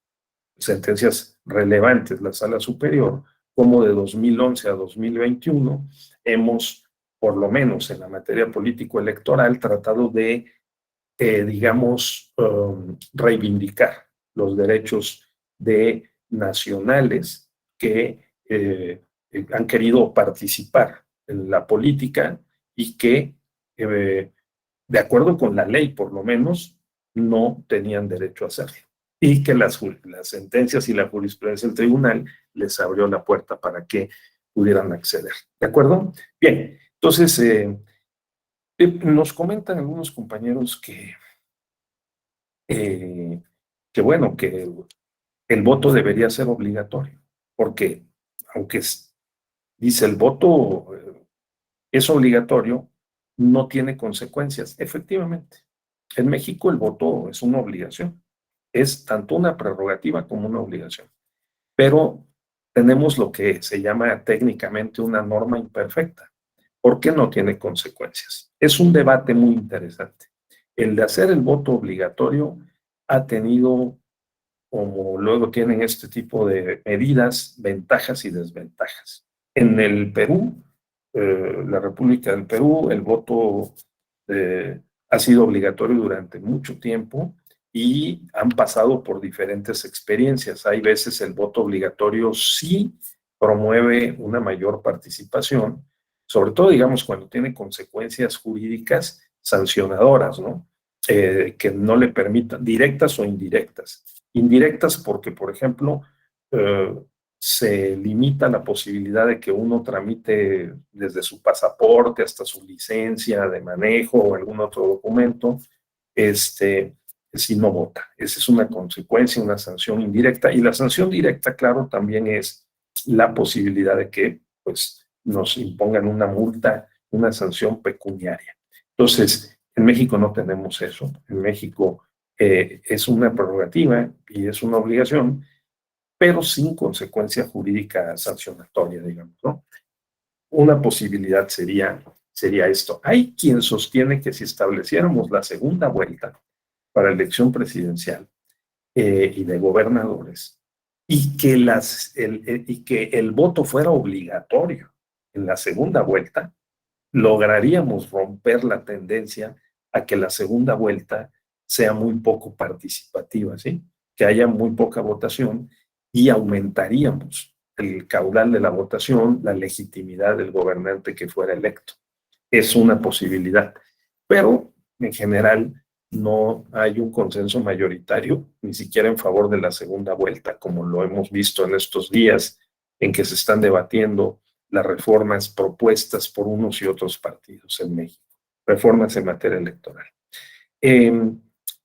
sentencias relevantes, la Sala Superior, como de 2011 a 2021 hemos, por lo menos en la materia político-electoral, tratado de, digamos, reivindicar los derechos de nacionales que han querido participar en la política y que, de acuerdo con la ley, por lo menos, no tenían derecho a hacerlo. Y que las sentencias y la jurisprudencia del tribunal les abrió la puerta para que pudieran acceder. ¿De acuerdo? Bien, entonces, nos comentan algunos compañeros bueno, que el voto debería ser obligatorio, porque aunque dice el voto es obligatorio, no tiene consecuencias. Efectivamente, en México el voto es una obligación, es tanto una prerrogativa como una obligación, pero tenemos lo que se llama técnicamente una norma imperfecta, porque no tiene consecuencias. Es un debate muy interesante. El de hacer el voto obligatorio ha tenido, como luego tienen este tipo de medidas, ventajas y desventajas. En el Perú, la República del Perú, el voto ha sido obligatorio durante mucho tiempo y han pasado por diferentes experiencias. Hay veces el voto obligatorio sí promueve una mayor participación, sobre todo, digamos, cuando tiene consecuencias jurídicas sancionadoras, ¿no? Que no le permitan, directas o indirectas. Indirectas porque, por ejemplo, se limita la posibilidad de que uno tramite desde su pasaporte hasta su licencia de manejo o algún otro documento, si no vota. Esa es una consecuencia, una sanción indirecta. Y la sanción directa, claro, también es la posibilidad de que, pues, nos impongan una multa, una sanción pecuniaria. Entonces, en México no tenemos eso. En México es una prerrogativa y es una obligación, pero sin consecuencia jurídica sancionatoria, digamos, ¿no? Una posibilidad sería esto. Hay quien sostiene que si estableciéramos la segunda vuelta para elección presidencial y de gobernadores, y que el voto fuera obligatorio en la segunda vuelta, lograríamos romper la tendencia a que la segunda vuelta sea muy poco participativa, ¿sí? Que haya muy poca votación y aumentaríamos el caudal de la votación, la legitimidad del gobernante que fuera electo. Es una posibilidad, pero en general no hay un consenso mayoritario, ni siquiera en favor de la segunda vuelta, como lo hemos visto en estos días en que se están debatiendo las reformas propuestas por unos y otros partidos en México, reformas en materia electoral.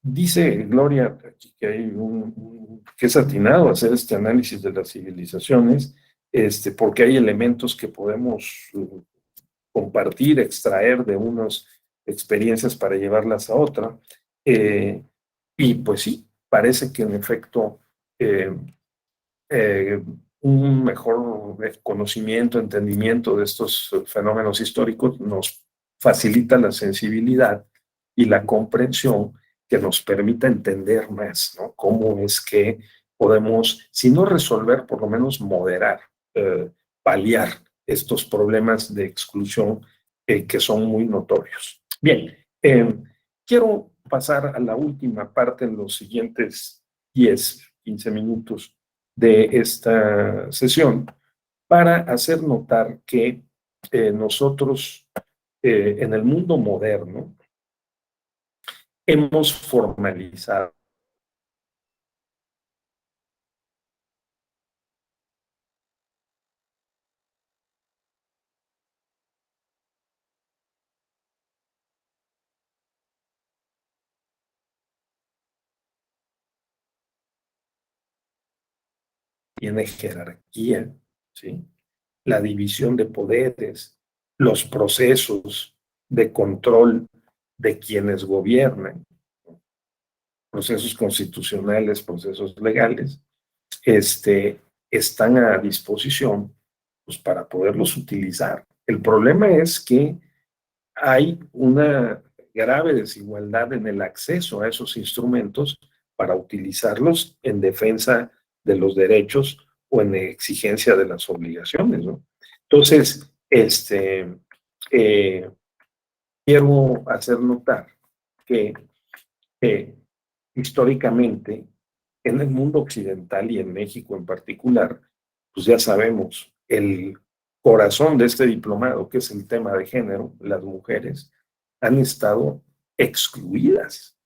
Dice Gloria que hay que es atinado hacer este análisis de las civilizaciones, porque hay elementos que podemos compartir, extraer de unas experiencias para llevarlas a otra. Y pues sí, parece que en efecto un mejor conocimiento, entendimiento de estos fenómenos históricos nos facilita la sensibilidad y la comprensión que nos permita entender más, ¿no? Cómo es que podemos, si no resolver, por lo menos moderar, paliar estos problemas de exclusión que son muy notorios. Bien, quiero pasar a la última parte en los siguientes 10, 15 minutos de esta sesión para hacer notar que nosotros en el mundo moderno hemos formalizado tiene jerarquía, ¿sí? La división de poderes, los procesos de control de quienes gobiernan, procesos constitucionales, procesos legales, están a disposición pues, para poderlos utilizar. El problema es que hay una grave desigualdad en el acceso a esos instrumentos para utilizarlos en defensa de los derechos o en exigencia de las obligaciones, ¿no? Entonces, quiero hacer notar que históricamente en el mundo occidental y en México en particular, pues ya sabemos, el corazón de este diplomado, que es el tema de género, las mujeres han estado excluidas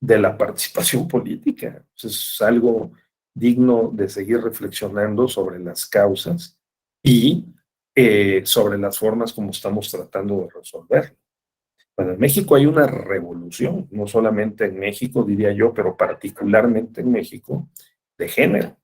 de la participación política. Es algo digno de seguir reflexionando sobre las causas y sobre las formas como estamos tratando de resolverlo. Bueno, en México hay una revolución, no solamente en México, diría yo, pero particularmente en México, de género.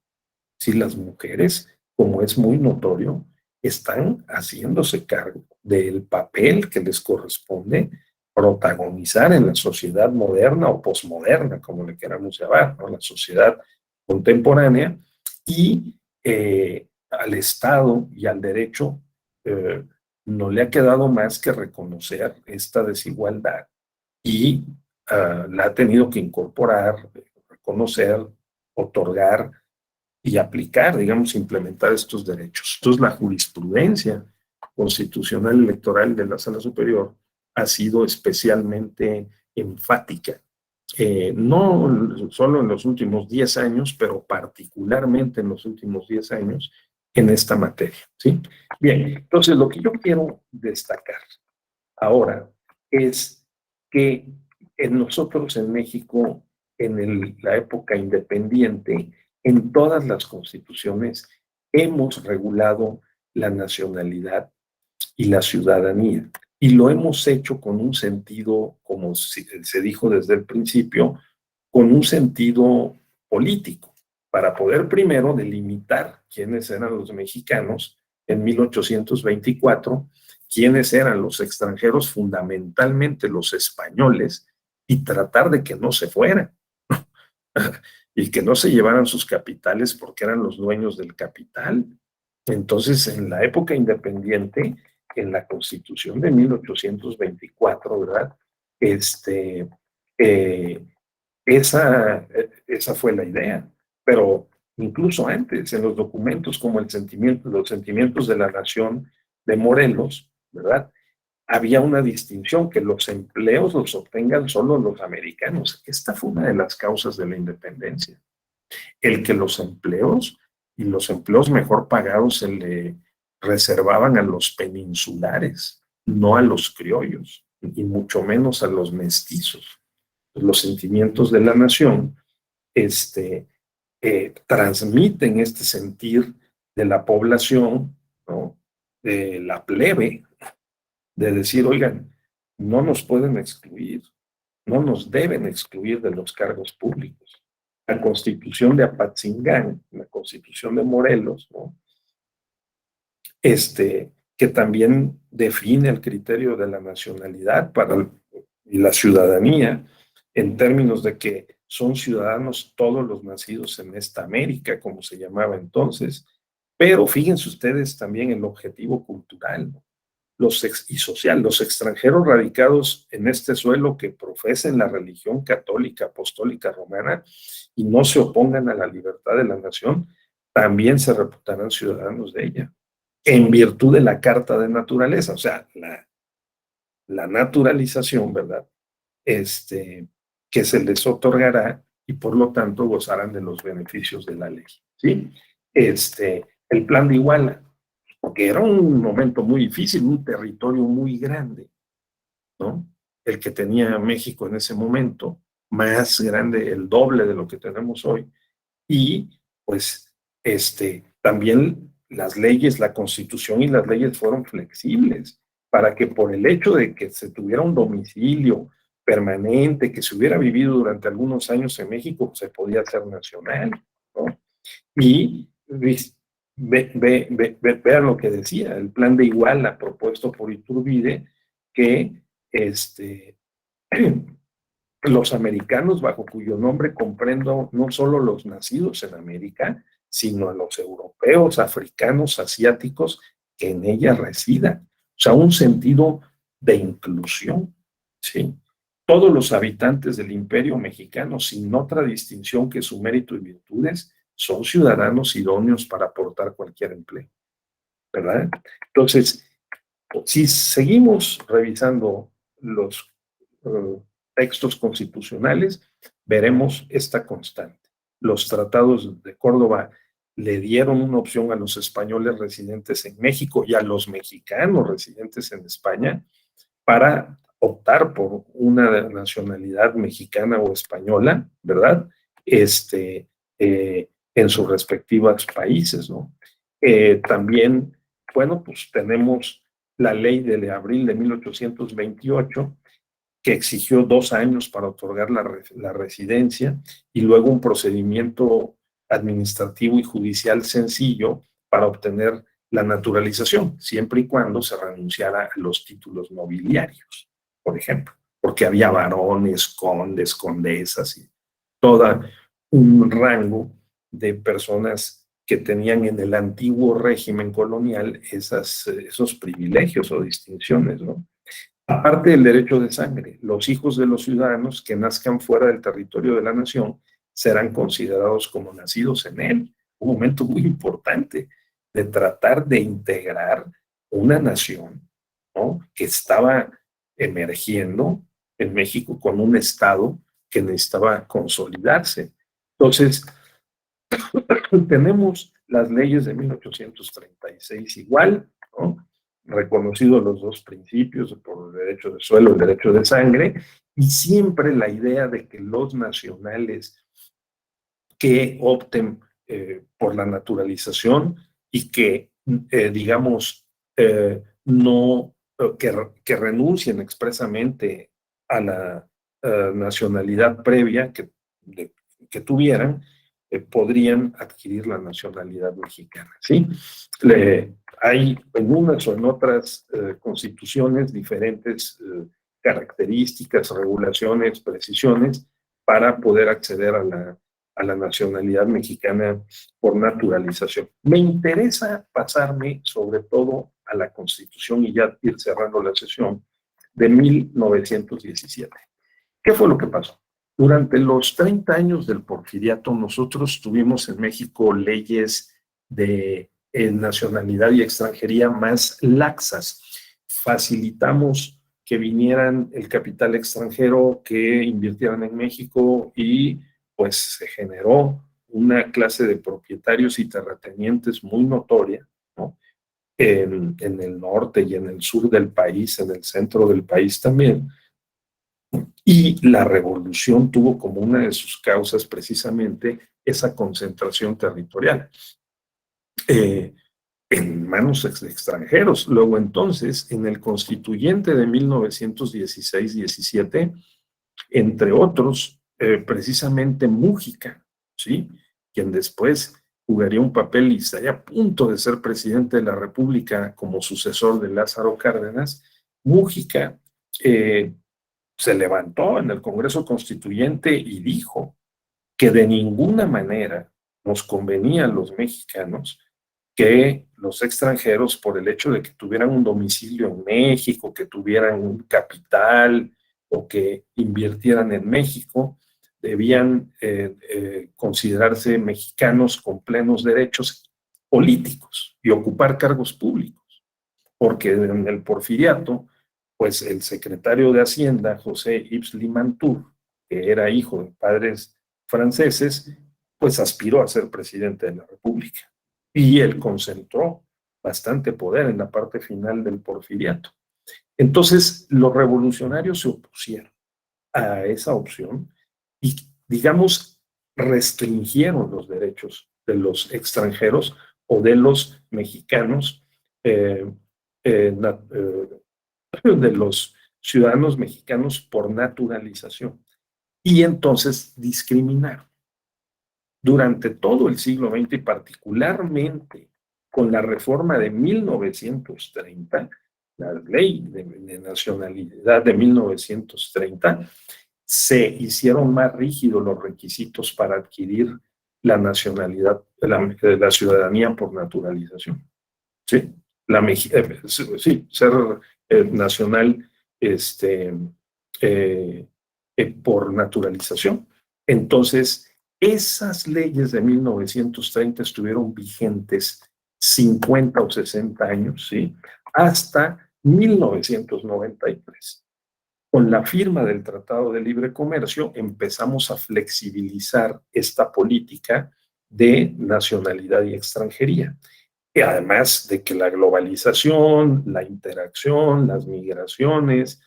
Si las mujeres, como es muy notorio, están haciéndose cargo del papel que les corresponde protagonizar en la sociedad moderna o posmoderna, como le queramos llamar, ¿no? La sociedad contemporánea, y al Estado y al derecho no le ha quedado más que reconocer esta desigualdad y la ha tenido que incorporar, reconocer, otorgar y aplicar, digamos, implementar estos derechos. Entonces, la jurisprudencia constitucional electoral de la Sala Superior ha sido especialmente enfática. No solo en los últimos 10 años, pero particularmente en los últimos 10 años en esta materia, ¿sí? Bien, entonces lo que yo quiero destacar ahora es que nosotros en México, en la época independiente, en todas las constituciones hemos regulado la nacionalidad y la ciudadanía. Y lo hemos hecho con un sentido, como se dijo desde el principio, con un sentido político, para poder primero delimitar quiénes eran los mexicanos en 1824, quiénes eran los extranjeros, fundamentalmente los españoles, y tratar de que no se fueran y que no se llevaran sus capitales porque eran los dueños del capital. Entonces, en la época independiente, en la Constitución de 1824, ¿verdad? Esa fue la idea. Pero incluso antes, en los documentos como los sentimientos de la nación de Morelos, ¿verdad? Había una distinción, que los empleos los obtengan solo los americanos. Esta fue una de las causas de la independencia. El que los empleos, y los empleos mejor pagados, se le reservaban a los peninsulares, no a los criollos, y mucho menos a los mestizos. Los sentimientos de la nación transmiten este sentir de la población, ¿no? De la plebe, de decir, oigan, no nos pueden excluir, no nos deben excluir de los cargos públicos. La Constitución de Apatzingán, la Constitución de Morelos, ¿no? Que también define el criterio de la nacionalidad y la ciudadanía, en términos de que son ciudadanos todos los nacidos en esta América, como se llamaba entonces. Pero fíjense ustedes también el objetivo cultural, ¿no? Y social, los extranjeros radicados en este suelo que profesen la religión católica, apostólica, romana, y no se opongan a la libertad de la nación, también se reputarán ciudadanos de ella, en virtud de la Carta de Naturaleza, o sea, la naturalización, ¿verdad? Que se les otorgará, y por lo tanto gozarán de los beneficios de la ley, ¿sí? El Plan de Iguala, porque era un momento muy difícil, un territorio muy grande, ¿no? El que tenía México en ese momento, más grande, el doble de lo que tenemos hoy. Y pues también las leyes, la Constitución y las leyes fueron flexibles para que, por el hecho de que se tuviera un domicilio permanente, que se hubiera vivido durante algunos años en México, se podía hacer nacional, ¿no? Y vean lo que decía, el Plan de Iguala propuesto por Iturbide, que los americanos, bajo cuyo nombre comprendo no solo los nacidos en América, sino a los europeos, africanos, asiáticos que en ella residan. O sea, un sentido de inclusión, ¿sí? todos los habitantes del Imperio Mexicano, sin otra distinción que su mérito y virtudes, son ciudadanos idóneos para aportar cualquier empleo, ¿verdad? Entonces, si seguimos revisando los textos constitucionales, veremos esta constante. Los tratados de Córdoba le dieron una opción a los españoles residentes en México y a los mexicanos residentes en España para optar por una nacionalidad mexicana o española, ¿verdad? En sus respectivos países, ¿no? También, bueno, pues tenemos la ley de abril de 1828, que exigió 2 años para otorgar la residencia y luego un procedimiento administrativo y judicial sencillo para obtener la naturalización, siempre y cuando se renunciara a los títulos nobiliarios, por ejemplo, porque había varones, condes, condesas y todo un rango de personas que tenían en el antiguo régimen colonial esos privilegios o distinciones, ¿no? Aparte del derecho de sangre, los hijos de los ciudadanos que nazcan fuera del territorio de la nación serán considerados como nacidos en él. Un momento muy importante de tratar de integrar una nación, ¿no?, que estaba emergiendo en México con un Estado que necesitaba consolidarse. Entonces, tenemos las leyes de 1836 igual, ¿no?, reconocidos los dos principios por el derecho de suelo y el derecho de sangre, y siempre la idea de que los nacionales que opten por la naturalización y que, digamos, no, que renuncien expresamente a la nacionalidad previa que tuvieran, podrían adquirir la nacionalidad mexicana, ¿sí? Hay en unas o en otras constituciones diferentes características, regulaciones, precisiones para poder acceder a la nacionalidad mexicana por naturalización. Me interesa pasarme sobre todo a la Constitución y ya ir cerrando la sesión de 1917. ¿Qué fue lo que pasó? Durante los 30 años del porfiriato, nosotros tuvimos en México leyes de nacionalidad y extranjería más laxas. Facilitamos que vinieran el capital extranjero, que invirtieran en México, y pues se generó una clase de propietarios y terratenientes muy notoria, ¿no?, en el norte y en el sur del país, en el centro del país también. Y la revolución tuvo como una de sus causas precisamente esa concentración territorial en manos de extranjeros. Luego entonces, en el constituyente de 1916-17, entre otros, precisamente Mújica, ¿sí?, quien después jugaría un papel y estaría a punto de ser presidente de la República como sucesor de Lázaro Cárdenas. Mújica se levantó en el Congreso Constituyente y dijo que de ninguna manera nos convenía a los mexicanos que los extranjeros, por el hecho de que tuvieran un domicilio en México, que tuvieran un capital o que invirtieran en México, debían considerarse mexicanos con plenos derechos políticos y ocupar cargos públicos, porque en el porfiriato, pues el secretario de Hacienda, José Yves Limantour, que era hijo de padres franceses, pues aspiró a ser presidente de la República. Y él concentró bastante poder en la parte final del porfiriato. Entonces, los revolucionarios se opusieron a esa opción y, digamos, restringieron los derechos de los extranjeros o de los mexicanos, de los ciudadanos mexicanos por naturalización. Y entonces discriminaron. Durante todo el siglo XX y particularmente con la reforma de 1930, la ley de nacionalidad de 1930, se hicieron más rígidos los requisitos para adquirir la nacionalidad, la ciudadanía por naturalización. Sí, sí, ser nacional por naturalización. Entonces, esas leyes de 1930 estuvieron vigentes 50 o 60 años, ¿sí? Hasta 1993. Con la firma del Tratado de Libre Comercio empezamos a flexibilizar esta política de nacionalidad y extranjería. Y además de que la globalización, la interacción, las migraciones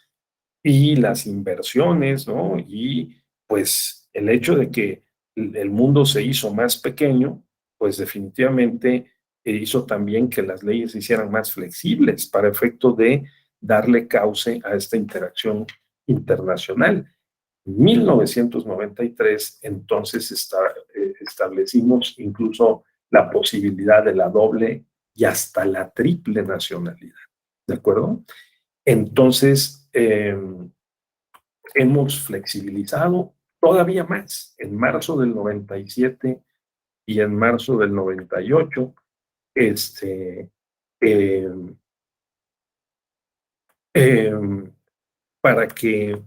y las inversiones, ¿no? Y pues el hecho de que el mundo se hizo más pequeño, pues definitivamente hizo también que las leyes se hicieran más flexibles para efecto de darle cauce a esta interacción internacional. En 1993, entonces, establecimos incluso la posibilidad de la doble y hasta la triple nacionalidad, ¿de acuerdo? Entonces, hemos flexibilizado todavía más. En marzo del 97 y en marzo del 98, este, eh, eh, para que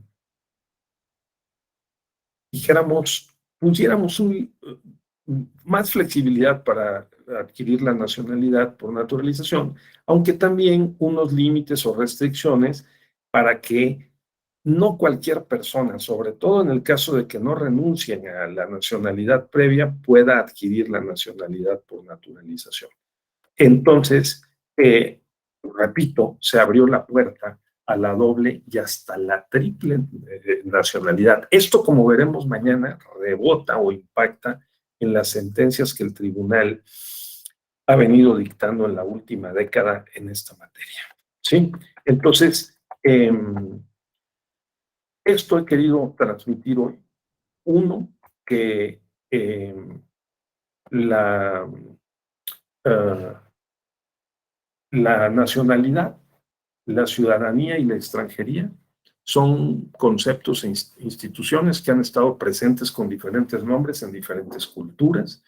dijéramos, pusiéramos más flexibilidad para adquirir la nacionalidad por naturalización, aunque también unos límites o restricciones para que no cualquier persona, sobre todo en el caso de que no renuncien a la nacionalidad previa, pueda adquirir la nacionalidad por naturalización. Entonces, repito, se abrió la puerta a la doble y hasta la triple nacionalidad. Esto, como veremos mañana, rebota o impacta en las sentencias que el tribunal ha venido dictando en la última década en esta materia. ¿Sí? Entonces, esto he querido transmitir hoy. Uno, que la nacionalidad, la ciudadanía y la extranjería son conceptos e instituciones que han estado presentes con diferentes nombres en diferentes culturas.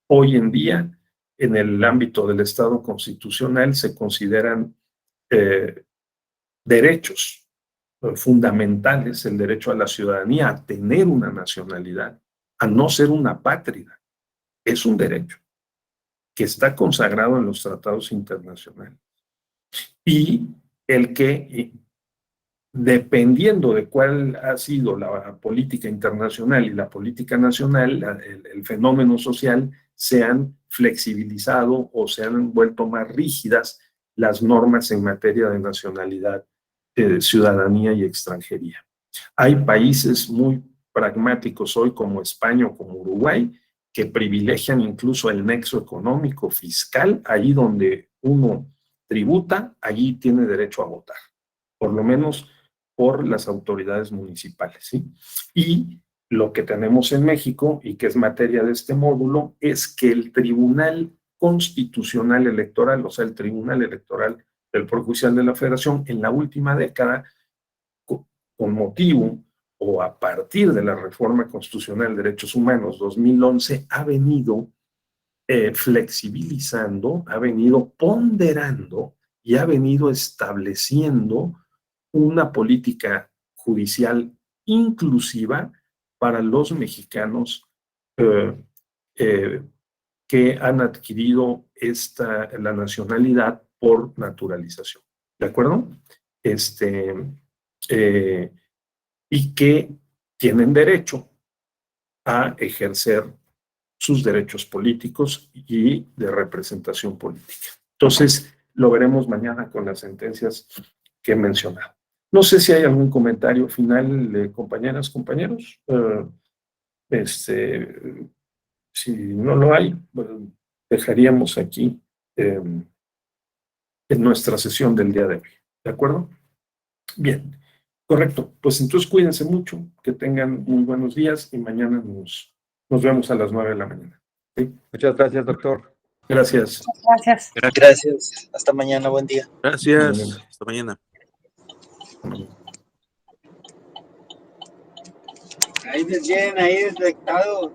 Hoy en día, en el ámbito del Estado constitucional, se consideran derechos fundamentales, el derecho a la ciudadanía, a tener una nacionalidad, a no ser una apátrida. Es un derecho que está consagrado en los tratados internacionales. Y el que, dependiendo de cuál ha sido la política internacional y la política nacional, el fenómeno social, se han flexibilizado o se han vuelto más rígidas las normas en materia de nacionalidad, ciudadanía y extranjería. Hay países muy pragmáticos hoy como España o como Uruguay que privilegian incluso el nexo económico fiscal, allí donde uno tributa, allí tiene derecho a votar, por lo menos por las autoridades municipales, ¿sí? Y lo que tenemos en México, y que es materia de este módulo, es que el Tribunal Constitucional Electoral, o sea, el Tribunal Electoral del Poder Judicial de la Federación, en la última década, con motivo o a partir de la Reforma Constitucional de Derechos Humanos 2011, ha venido flexibilizando, ha venido ponderando y ha venido estableciendo una política judicial inclusiva para los mexicanos que han adquirido la nacionalidad por naturalización. ¿De acuerdo? Y que tienen derecho a ejercer sus derechos políticos y de representación política. Entonces, lo veremos mañana con las sentencias que he mencionado. No sé si hay algún comentario final, compañeras, compañeros. Si no lo hay, bueno, dejaríamos aquí en nuestra sesión del día de hoy. ¿De acuerdo? Bien, correcto. Pues entonces cuídense mucho, que tengan muy buenos días y mañana nos vemos a las 9 de la mañana. ¿Sí? Muchas gracias, doctor. Gracias. Gracias. Gracias. Hasta mañana. Buen día. Gracias. Hasta mañana. Ahí desde ahí detectado.